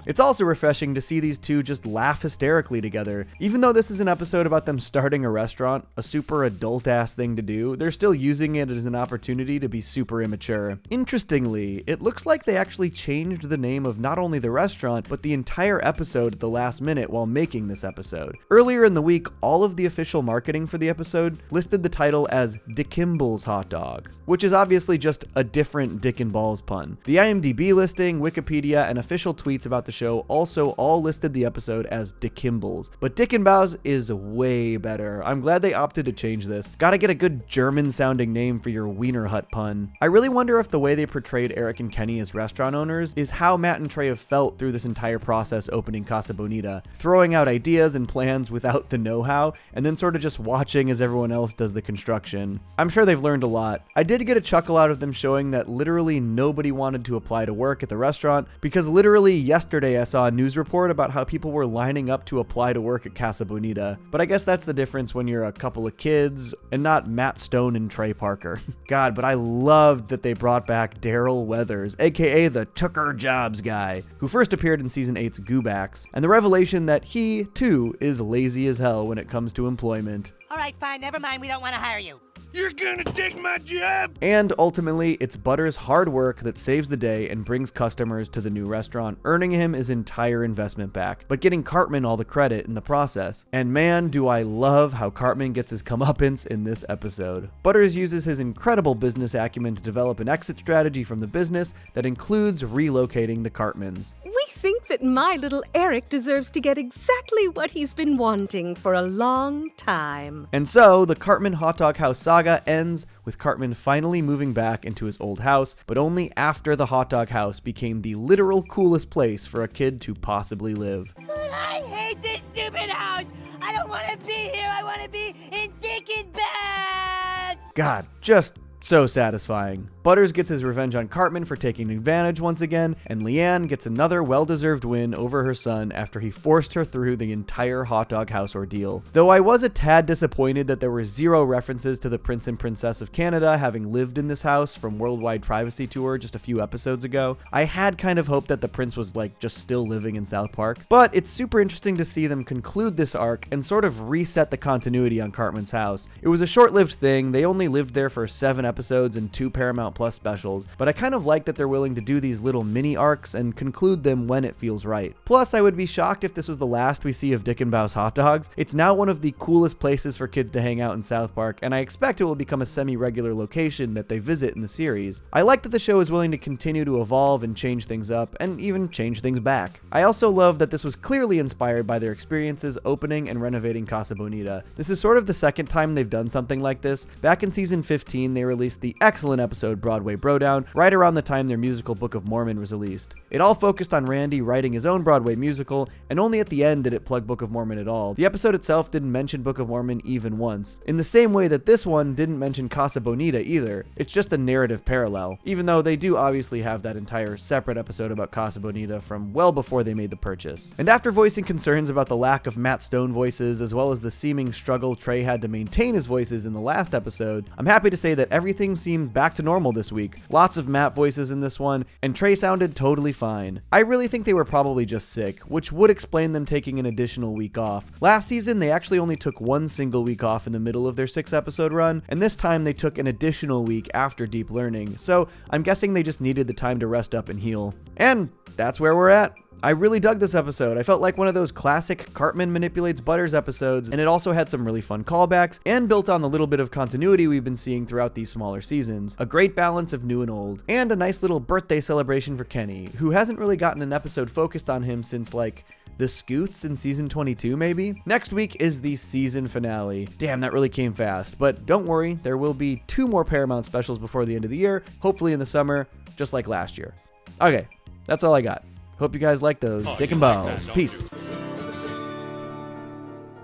It's also refreshing to see these two just laugh hysterically together. Even though this is an episode about them starting a restaurant, a super adult-ass thing to do, they're still using it as an opportunity to be super immature. Interestingly, it looks like they actually changed the name of not only the restaurant, but the entire episode at the last minute while making this episode. Earlier in the week, all of the official marketing for the episode listed the title as Dikinbaus Hot Dogs, which is obviously just a different Dick and Balls pun. The IMDb listing, Wikipedia, and official tweets about the show also all listed the episode as Dikinbaus, but Dikinbaus is way better. I'm glad they opted to change this. Gotta get a good German-sounding name for your Wiener Hut pun. I really wonder if the way they portrayed Eric and Kenny as restaurant owners is how Matt and Trey have felt through this entire process opening Casa Bonita, throwing out ideas and plans without the know-how, and then sort of just watching as everyone else does the construction. I'm sure they've learned a lot. I did get a chuckle out of them showing that literally nobody wanted to apply to work at the restaurant, because literally yesterday I saw a news report about how people were lining up to apply to work at Casa Bonita. But I guess that's the difference when you're a couple of kids and not Matt Stone and Trey Parker. God, but I loved that they brought back Daryl Weathers, aka the Tucker Jobs guy, who first appeared in season 8's Goobax, and the revelation that he, too, is lazy as hell when it comes to employment. All right, fine, never mind, we don't want to hire you. You're gonna take my job! And ultimately, it's Butter's hard work that saves the day and brings customers to the new restaurant, earning him his entire investment back, but getting Cartman all the credit in the process. And man, do I love how Cartman gets his comeuppance in this episode. Butters uses his incredible business acumen to develop an exit strategy from the business that includes relocating the Cartmans. We think that my little Eric deserves to get exactly what he's been wanting for a long time. And so, the Cartman Hot Dog House saga ends with Cartman finally moving back into his old house, but only after the hot dog house became the literal coolest place for a kid to possibly live. But I hate this stupid house! I don't want to be here! I want to be in Dikinbaus! God, just so satisfying. Butters gets his revenge on Cartman for taking advantage once again, and Leanne gets another well-deserved win over her son after he forced her through the entire hot dog house ordeal. Though I was a tad disappointed that there were zero references to the Prince and Princess of Canada having lived in this house from Worldwide Privacy Tour just a few episodes ago, I had kind of hoped that the prince was just still living in South Park. But it's super interesting to see them conclude this arc and sort of reset the continuity on Cartman's house. It was a short-lived thing. They only lived there for 7 episodes and 2 Paramount Plus specials, but I kind of like that they're willing to do these little mini arcs and conclude them when it feels right. Plus, I would be shocked if this was the last we see of Dikinbaus Hot Dogs. It's now one of the coolest places for kids to hang out in South Park, and I expect it will become a semi-regular location that they visit in the series. I like that the show is willing to continue to evolve and change things up, and even change things back. I also love that this was clearly inspired by their experiences opening and renovating Casa Bonita. This is sort of the second time they've done something like this. Back in season 15, they released the excellent episode Broadway Brodown right around the time their musical Book of Mormon was released. It all focused on Randy writing his own Broadway musical, and only at the end did it plug Book of Mormon at all. The episode itself didn't mention Book of Mormon even once, in the same way that this one didn't mention Casa Bonita either. It's just a narrative parallel, even though they do obviously have that entire separate episode about Casa Bonita from well before they made the purchase. And after voicing concerns about the lack of Matt Stone voices, as well as the seeming struggle Trey had to maintain his voices in the last episode, I'm happy to say that everything seemed back to normal this week. Lots of Matt voices in this one, and Trey sounded totally fine. I really think they were probably just sick, which would explain them taking an additional week off. Last season, they actually only took 1 single week off in the middle of their 6-episode run, and this time they took an additional week after Deep Learning, so I'm guessing they just needed the time to rest up and heal. And that's where we're at. I really dug this episode. I felt like one of those classic Cartman manipulates Butters episodes, and it also had some really fun callbacks and built on the little bit of continuity we've been seeing throughout these smaller seasons. A great balance of new and old, and a nice little birthday celebration for Kenny, who hasn't really gotten an episode focused on him since the Scoots in season 22 maybe? Next week is the season finale. Damn, that really came fast. But don't worry, there will be 2 more Paramount specials before the end of the year, hopefully in the summer, just like last year. Okay, that's all I got. Hope you guys like those. Dikinbaus. Peace.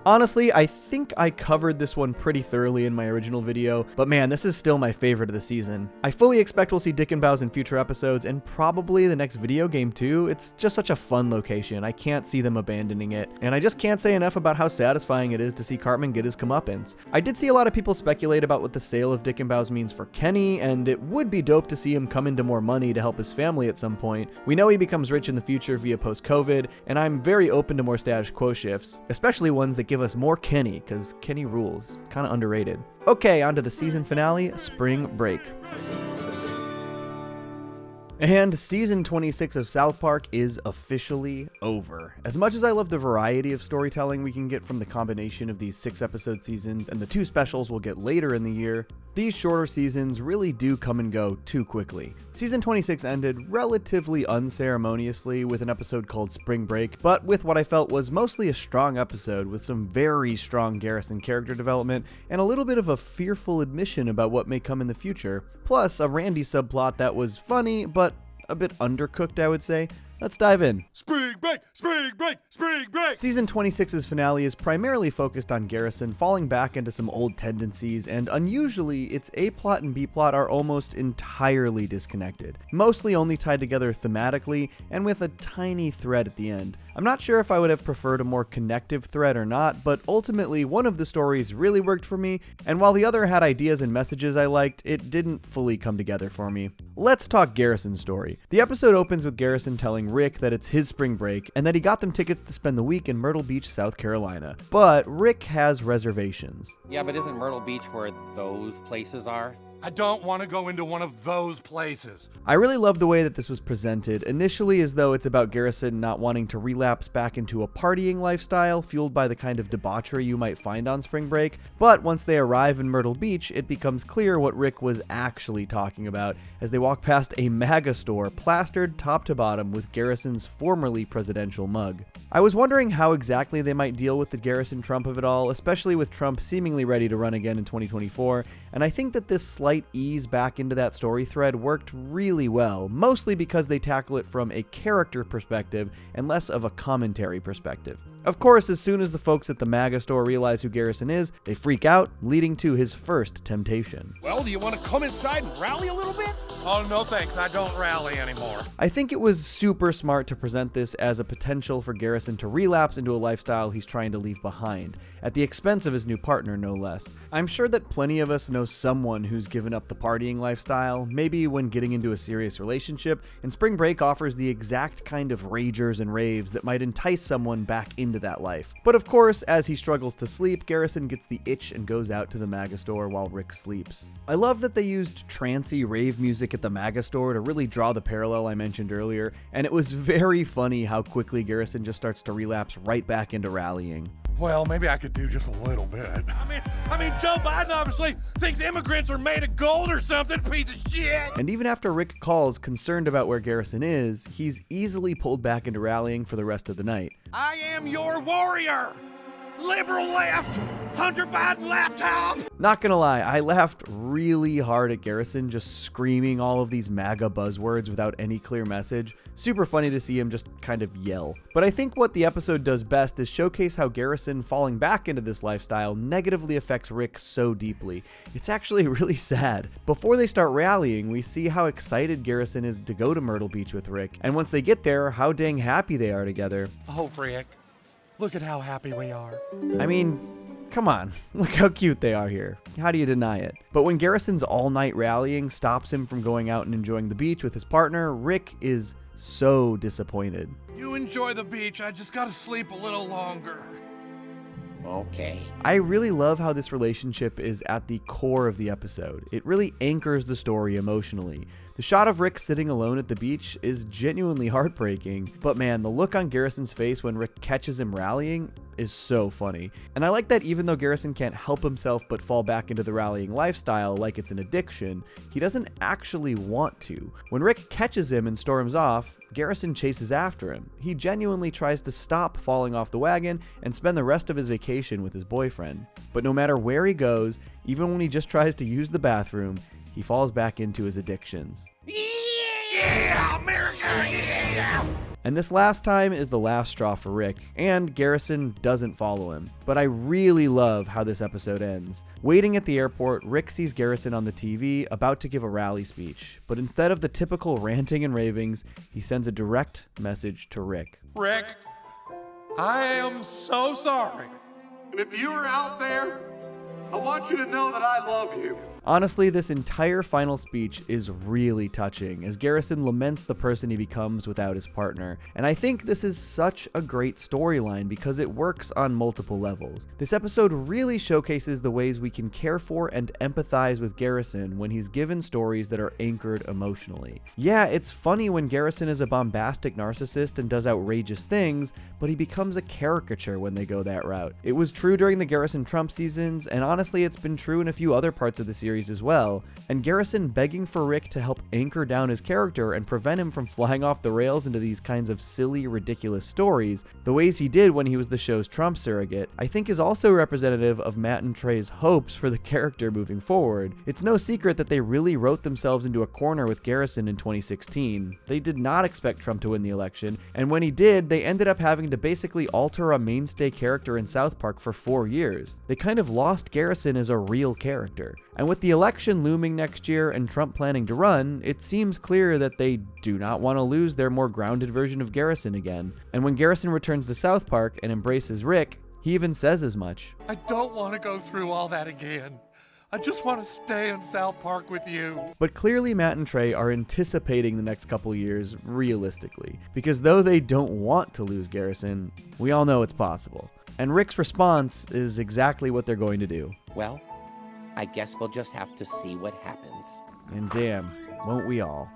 Honestly, I think I covered this one pretty thoroughly in my original video, but man, this is still my favorite of the season. I fully expect we'll see Dikinbaus in future episodes, and probably the next video game too. It's just such a fun location. I can't see them abandoning it, and I just can't say enough about how satisfying it is to see Cartman get his comeuppance. I did see a lot of people speculate about what the sale of Dikinbaus means for Kenny, and it would be dope to see him come into more money to help his family at some point. We know he becomes rich in the future via post-COVID, and I'm very open to more status quo shifts, especially ones that give us more Kenny, because Kenny rules. Kind of underrated. Okay, on to the season finale, Spring Break. And season 26 of South Park is officially over. As much as I love the variety of storytelling we can get from the combination of these 6-episode seasons and the 2 specials we'll get later in the year, these shorter seasons really do come and go too quickly. Season 26 ended relatively unceremoniously with an episode called Spring Break, but with what I felt was mostly a strong episode with some very strong Garrison character development and a little bit of a fearful admission about what may come in the future, plus a Randy subplot that was funny, but a bit undercooked, I would say. Let's dive in. Spring break, spring break, spring break! Season 26's finale is primarily focused on Garrison falling back into some old tendencies, and unusually, its A-plot and B-plot are almost entirely disconnected, mostly only tied together thematically and with a tiny thread at the end. I'm not sure if I would have preferred a more connective thread or not, but ultimately one of the stories really worked for me, and while the other had ideas and messages I liked, it didn't fully come together for me. Let's talk Garrison's story. The episode opens with Garrison telling telling Rick that it's his spring break and that he got them tickets to spend the week in Myrtle Beach, South Carolina. But Rick has reservations. Yeah, but isn't Myrtle Beach where those places are? I don't want to go into one of those places. I really love the way that this was presented, initially as though it's about Garrison not wanting to relapse back into a partying lifestyle fueled by the kind of debauchery you might find on spring break, but once they arrive in Myrtle Beach, it becomes clear what Rick was actually talking about as they walk past a MAGA store plastered top to bottom with Garrison's formerly presidential mug. I was wondering how exactly they might deal with the Garrison Trump of it all, especially with Trump seemingly ready to run again in 2024, and I think that this slight ease back into that story thread worked really well, mostly because they tackle it from a character perspective and less of a commentary perspective. Of course, as soon as the folks at the MAGA store realize who Garrison is, they freak out, leading to his first temptation. Well, do you want to come inside and rally a little bit? Oh, no thanks. I don't rally anymore. I think it was super smart to present this as a potential for Garrison to relapse into a lifestyle he's trying to leave behind, at the expense of his new partner, no less. I'm sure that plenty of us know someone who's given up the partying lifestyle, maybe when getting into a serious relationship, and spring break offers the exact kind of ragers and raves that might entice someone back into that life. But of course, as he struggles to sleep, Garrison gets the itch and goes out to the MAGA store while Rick sleeps. I love that they used trancy rave music at the MAGA store to really draw the parallel I mentioned earlier, and it was very funny how quickly Garrison just starts to relapse right back into rallying. Well, maybe I could do just a little bit. I mean, Joe Biden obviously thinks immigrants are made of gold or something, piece of shit. And even after Rick calls concerned about where Garrison is, he's easily pulled back into rallying for the rest of the night. I am your warrior. Liberal left, Hunter Biden laptop. Not gonna lie, I laughed really hard at Garrison just screaming all of these MAGA buzzwords without any clear message. Super funny to see him just kind of yell. But I think what the episode does best is showcase how Garrison falling back into this lifestyle negatively affects Rick so deeply. It's actually really sad. Before they start rallying, we see how excited Garrison is to go to Myrtle Beach with Rick, and once they get there, how dang happy they are together. Oh, Rick, look at how happy we are. I mean, come on, look how cute they are here. How do you deny it? But when Garrison's all-night rallying stops him from going out and enjoying the beach with his partner, Rick is so disappointed. You enjoy the beach, I just gotta sleep a little longer. Okay. I really love how this relationship is at the core of the episode. It really anchors the story emotionally. The shot of Rick sitting alone at the beach is genuinely heartbreaking, but man, the look on Garrison's face when Rick catches him rallying is so funny. And I like that even though Garrison can't help himself but fall back into the rallying lifestyle like it's an addiction, he doesn't actually want to. When Rick catches him and storms off, Garrison chases after him. He genuinely tries to stop falling off the wagon and spend the rest of his vacation with his boyfriend. But no matter where he goes, even when he just tries to use the bathroom, he falls back into his addictions. Yeah, America, yeah! And this last time is the last straw for Rick, and Garrison doesn't follow him. But I really love how this episode ends. Waiting at the airport, Rick sees Garrison on the TV about to give a rally speech, but instead of the typical ranting and ravings, he sends a direct message to Rick. Rick, I am so sorry. And if you are out there, I want you to know that I love you. Honestly, this entire final speech is really touching, as Garrison laments the person he becomes without his partner. And I think this is such a great storyline because it works on multiple levels. This episode really showcases the ways we can care for and empathize with Garrison when he's given stories that are anchored emotionally. Yeah, it's funny when Garrison is a bombastic narcissist and does outrageous things, but he becomes a caricature when they go that route. It was true during the Garrison Trump seasons, and honestly, it's been true in a few other parts of the series as well, and Garrison begging for Rick to help anchor down his character and prevent him from flying off the rails into these kinds of silly, ridiculous stories, the ways he did when he was the show's Trump surrogate, I think is also representative of Matt and Trey's hopes for the character moving forward. It's no secret that they really wrote themselves into a corner with Garrison in 2016. They did not expect Trump to win the election, and when he did, they ended up having to basically alter a mainstay character in South Park for 4 years. They kind of lost Garrison as a real character. And with the election looming next year and Trump planning to run, it seems clear that they do not want to lose their more grounded version of Garrison again. And when Garrison returns to South Park and embraces Rick, he even says as much. I don't want to go through all that again. I just want to stay in South Park with you. But clearly Matt and Trey are anticipating the next couple years realistically, because though they don't want to lose Garrison, we all know it's possible. And Rick's response is exactly what they're going to do. Well, I guess we'll just have to see what happens. And damn, won't we all?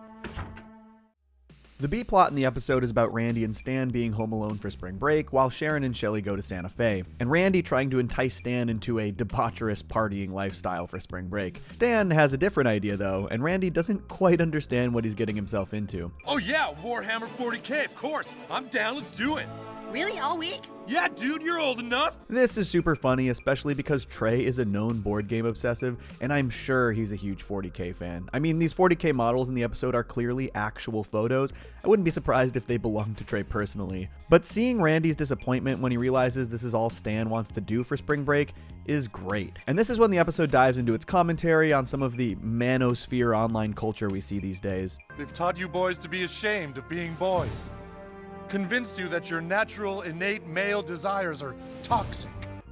The B-plot in the episode is about Randy and Stan being home alone for spring break while Sharon and Shelley go to Santa Fe, and Randy trying to entice Stan into a debaucherous partying lifestyle for spring break. Stan has a different idea though, and Randy doesn't quite understand what he's getting himself into. Oh yeah, Warhammer 40k, of course. I'm down, let's do it. Really? All week? Yeah, dude, you're old enough. This is super funny, especially because Trey is a known board game obsessive, and I'm sure he's a huge 40k fan. I mean, these 40k models in the episode are clearly actual photos. I wouldn't be surprised if they belonged to Trey personally. But seeing Randy's disappointment when he realizes this is all Stan wants to do for spring break is great. And this is when the episode dives into its commentary on some of the manosphere online culture we see these days. They've taught you boys to be ashamed of being boys. Convinced you that your natural, innate male desires are toxic.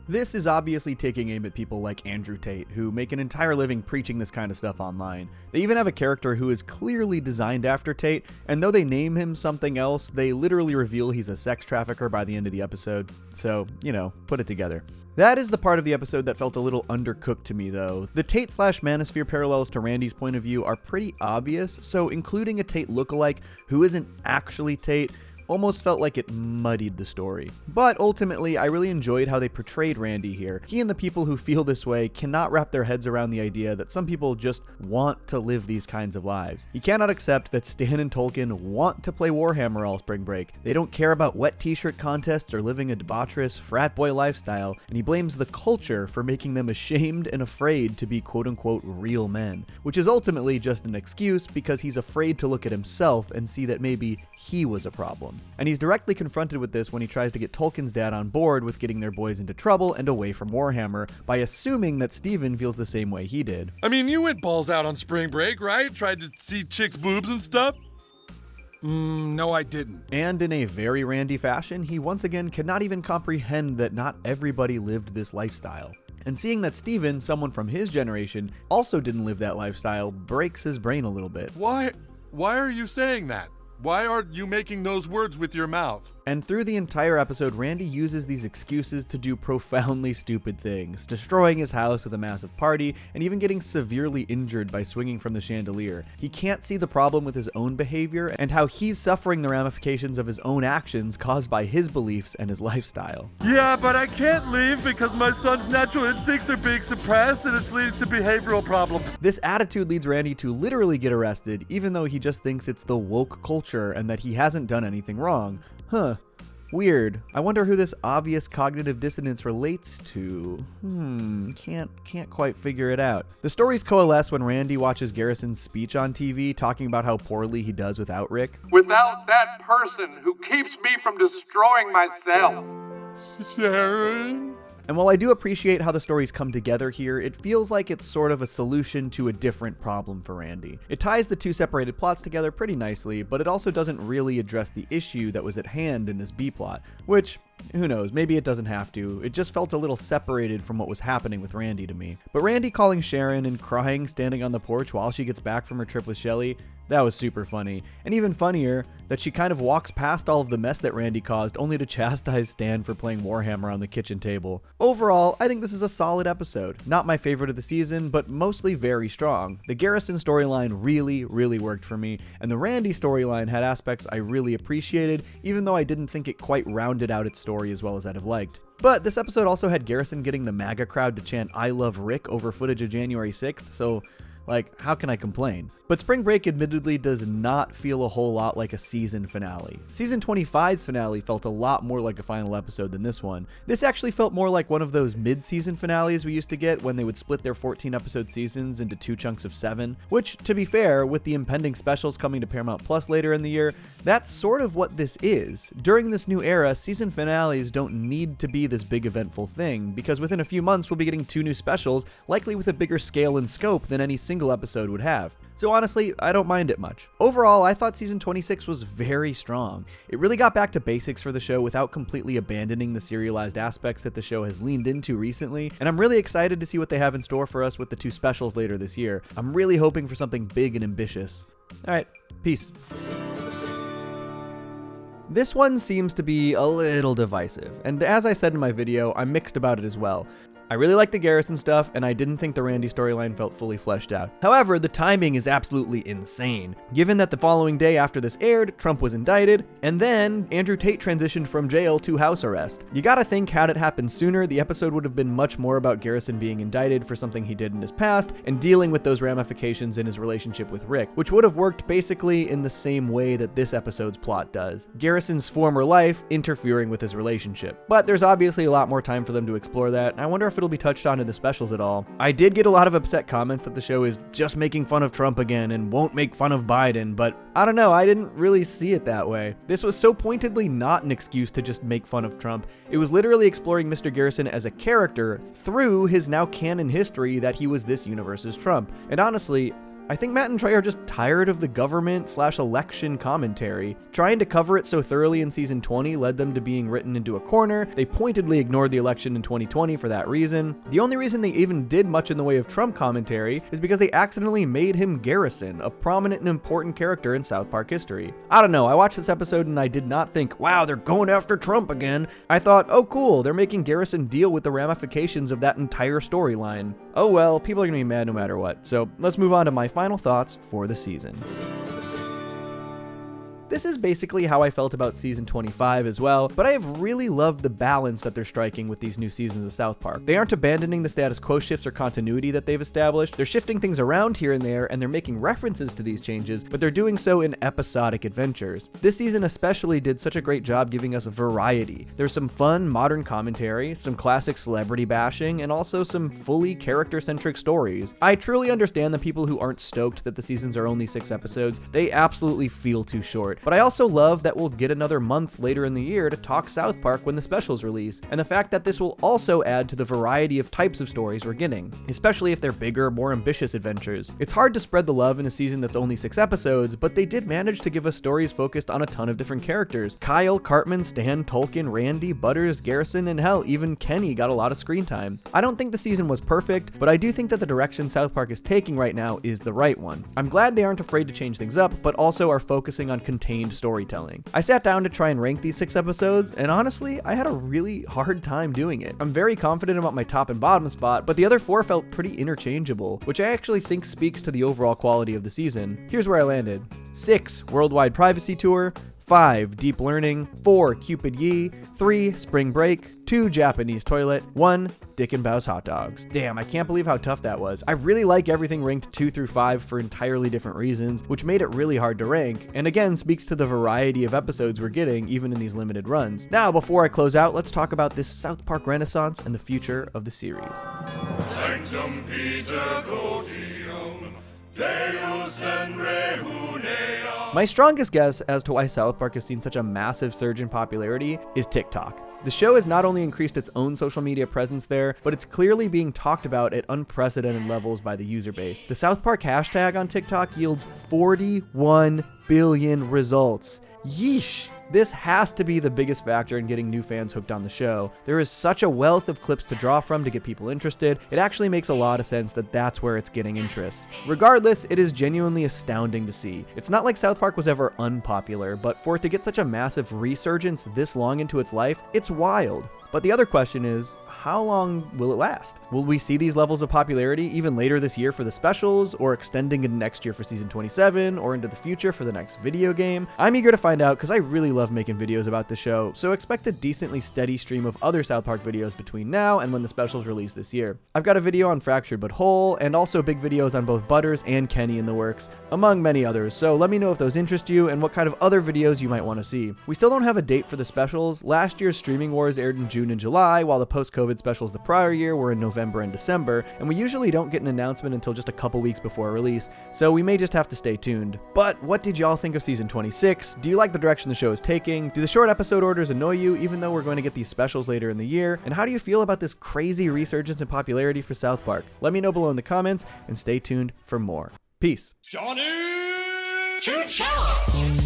This is obviously taking aim at people like Andrew Tate, who make an entire living preaching this kind of stuff online. They even have a character who is clearly designed after Tate, and though they name him something else, they literally reveal he's a sex trafficker by the end of the episode. So, you know, put it together. That is the part of the episode that felt a little undercooked to me though. The Tate/Manosphere parallels to Randy's point of view are pretty obvious, so including a Tate lookalike who isn't actually Tate almost felt like it muddied the story. But ultimately, I really enjoyed how they portrayed Randy here. He and the people who feel this way cannot wrap their heads around the idea that some people just want to live these kinds of lives. He cannot accept that Stan and Tolkien want to play Warhammer all spring break. They don't care about wet t-shirt contests or living a debaucherous frat boy lifestyle, and he blames the culture for making them ashamed and afraid to be quote-unquote real men, which is ultimately just an excuse because he's afraid to look at himself and see that maybe he was a problem. And he's directly confronted with this when he tries to get Tolkien's dad on board with getting their boys into trouble and away from Warhammer by assuming that Steven feels the same way he did. I mean, you went balls out on spring break, right? Tried to see chicks' boobs and stuff? No, I didn't. And in a very Randy fashion, he once again cannot even comprehend that not everybody lived this lifestyle. And seeing that Steven, someone from his generation, also didn't live that lifestyle breaks his brain a little bit. Why are you saying that? Why are you making those words with your mouth? And through the entire episode, Randy uses these excuses to do profoundly stupid things, destroying his house with a massive party, and even getting severely injured by swinging from the chandelier. He can't see the problem with his own behavior and how he's suffering the ramifications of his own actions caused by his beliefs and his lifestyle. Yeah, but I can't leave because my son's natural instincts are being suppressed and it's leading to behavioral problems. This attitude leads Randy to literally get arrested, even though he just thinks it's the woke culture and that he hasn't done anything wrong. Weird. I wonder who this obvious cognitive dissonance relates to. Can't quite figure it out. The stories coalesce when Randy watches Garrison's speech on TV talking about how poorly he does without Rick. Without that person who keeps me from destroying myself. Sharon? And while I do appreciate how the stories come together here, it feels like it's sort of a solution to a different problem for Randy. It ties the two separated plots together pretty nicely, but it also doesn't really address the issue that was at hand in this B-plot, which, who knows, maybe it doesn't have to. It just felt a little separated from what was happening with Randy to me. But Randy calling Sharon and crying standing on the porch while she gets back from her trip with Shelley, that was super funny. And even funnier, that she kind of walks past all of the mess that Randy caused only to chastise Stan for playing Warhammer on the kitchen table. Overall, I think this is a solid episode. Not my favorite of the season, but mostly very strong. The Garrison storyline really worked for me, and the Randy storyline had aspects I really appreciated, even though I didn't think it quite rounded out its story as well as I'd have liked. But this episode also had Garrison getting the MAGA crowd to chant "I love Rick" over footage of January 6th, so how can I complain? But Spring Break admittedly does not feel a whole lot like a season finale. Season 25's finale felt a lot more like a final episode than this one. This actually felt more like one of those mid-season finales we used to get when they would split their 14-episode seasons into 2 chunks of 7, which, to be fair, with the impending specials coming to Paramount Plus later in the year, that's sort of what this is. During this new era, season finales don't need to be this big eventful thing, because within a few months we'll be getting 2 new specials, likely with a bigger scale and scope than any single single episode would have. So honestly, I don't mind it much. Overall, I thought season 26 was very strong. It really got back to basics for the show without completely abandoning the serialized aspects that the show has leaned into recently, and I'm really excited to see what they have in store for us with the 2 specials later this year. I'm really hoping for something big and ambitious. Alright, peace. This one seems to be a little divisive, and as I said in my video, I'm mixed about it as well. I really like the Garrison stuff, and I didn't think the Randy storyline felt fully fleshed out. However, the timing is absolutely insane, given that the following day after this aired, Trump was indicted, and then Andrew Tate transitioned from jail to house arrest. You gotta think, had it happened sooner, the episode would have been much more about Garrison being indicted for something he did in his past, and dealing with those ramifications in his relationship with Rick, which would have worked basically in the same way that this episode's plot does. Garrison's former life interfering with his relationship. But there's obviously a lot more time for them to explore that, and I wonder if it'll be touched on in the specials at all. I did get a lot of upset comments that the show is just making fun of Trump again and won't make fun of Biden, but I don't know, I didn't really see it that way. This was so pointedly not an excuse to just make fun of Trump. It was literally exploring Mr. Garrison as a character through his now canon history that he was this universe's Trump. And honestly, I think Matt and Trey are just tired of the government/election commentary. Trying to cover it so thoroughly in season 20 led them to being written into a corner. They pointedly ignored the election in 2020 for that reason. The only reason they even did much in the way of Trump commentary is because they accidentally made him Garrison, a prominent and important character in South Park history. I don't know, I watched this episode and I did not think, wow, they're going after Trump again. I thought, oh cool, they're making Garrison deal with the ramifications of that entire storyline. Oh well, people are gonna be mad no matter what. So let's move on to my final thoughts for the season. This is basically how I felt about season 25 as well, but I have really loved the balance that they're striking with these new seasons of South Park. They aren't abandoning the status quo shifts or continuity that they've established. They're shifting things around here and there, and they're making references to these changes, but they're doing so in episodic adventures. This season especially did such a great job giving us variety. There's some fun, modern commentary, some classic celebrity bashing, and also some fully character-centric stories. I truly understand the people who aren't stoked that the seasons are only 6 episodes. They absolutely feel too short. But I also love that we'll get another month later in the year to talk South Park when the specials release, and the fact that this will also add to the variety of types of stories we're getting, especially if they're bigger, more ambitious adventures. It's hard to spread the love in a season that's only 6 episodes, but they did manage to give us stories focused on a ton of different characters. Kyle, Cartman, Stan, Tolkien, Randy, Butters, Garrison, and hell, even Kenny got a lot of screen time. I don't think the season was perfect, but I do think that the direction South Park is taking right now is the right one. I'm glad they aren't afraid to change things up, but also are focusing on contained storytelling. I sat down to try and rank these 6 episodes, and honestly, I had a really hard time doing it. I'm very confident about my top and bottom spot, but the other 4 felt pretty interchangeable, which I actually think speaks to the overall quality of the season. Here's where I landed. 6, Worldwide Privacy Tour. 5, Deep Learning. 4, Cupid Ye. 3, Spring Break. 2, Japanese Toilet. 1, Dikinbaus Hot Dogs. Damn, I can't believe how tough that was. I really like everything ranked 2 through 5 for entirely different reasons, which made it really hard to rank, and again speaks to the variety of episodes we're getting even in these limited runs. Now, before I close out, let's talk about this South Park renaissance and the future of the series. Sanctum Peter Cotium, Deus en Rehunea. My strongest guess as to why South Park has seen such a massive surge in popularity is TikTok. The show has not only increased its own social media presence there, but it's clearly being talked about at unprecedented levels by the user base. The South Park hashtag on TikTok yields 41 billion results. Yeesh! This has to be the biggest factor in getting new fans hooked on the show. There is such a wealth of clips to draw from to get people interested. It actually makes a lot of sense that that's where it's getting interest. Regardless, it is genuinely astounding to see. It's not like South Park was ever unpopular, but for it to get such a massive resurgence this long into its life, it's wild. But the other question is, how long will it last? Will we see these levels of popularity even later this year for the specials, or extending into next year for season 27, or into the future for the next video game? I'm eager to find out because I really love making videos about the show, so expect a decently steady stream of other South Park videos between now and when the specials release this year. I've got a video on Fractured But Whole, and also big videos on both Butters and Kenny in the works, among many others, so let me know if those interest you and what kind of other videos you might want to see. We still don't have a date for the specials. Last year's Streaming Wars aired in June and July, while the post-COVID specials the prior year were in November and December, and we usually don't get an announcement until just a couple weeks before release, so we may just have to stay tuned. But what did y'all think of season 26? Do you like the direction the show is taking? Do the short episode orders annoy you, even though we're going to get these specials later in the year? And how do you feel about this crazy resurgence in popularity for South Park? Let me know below in the comments, and stay tuned for more. Peace. Johnny Chinchilla!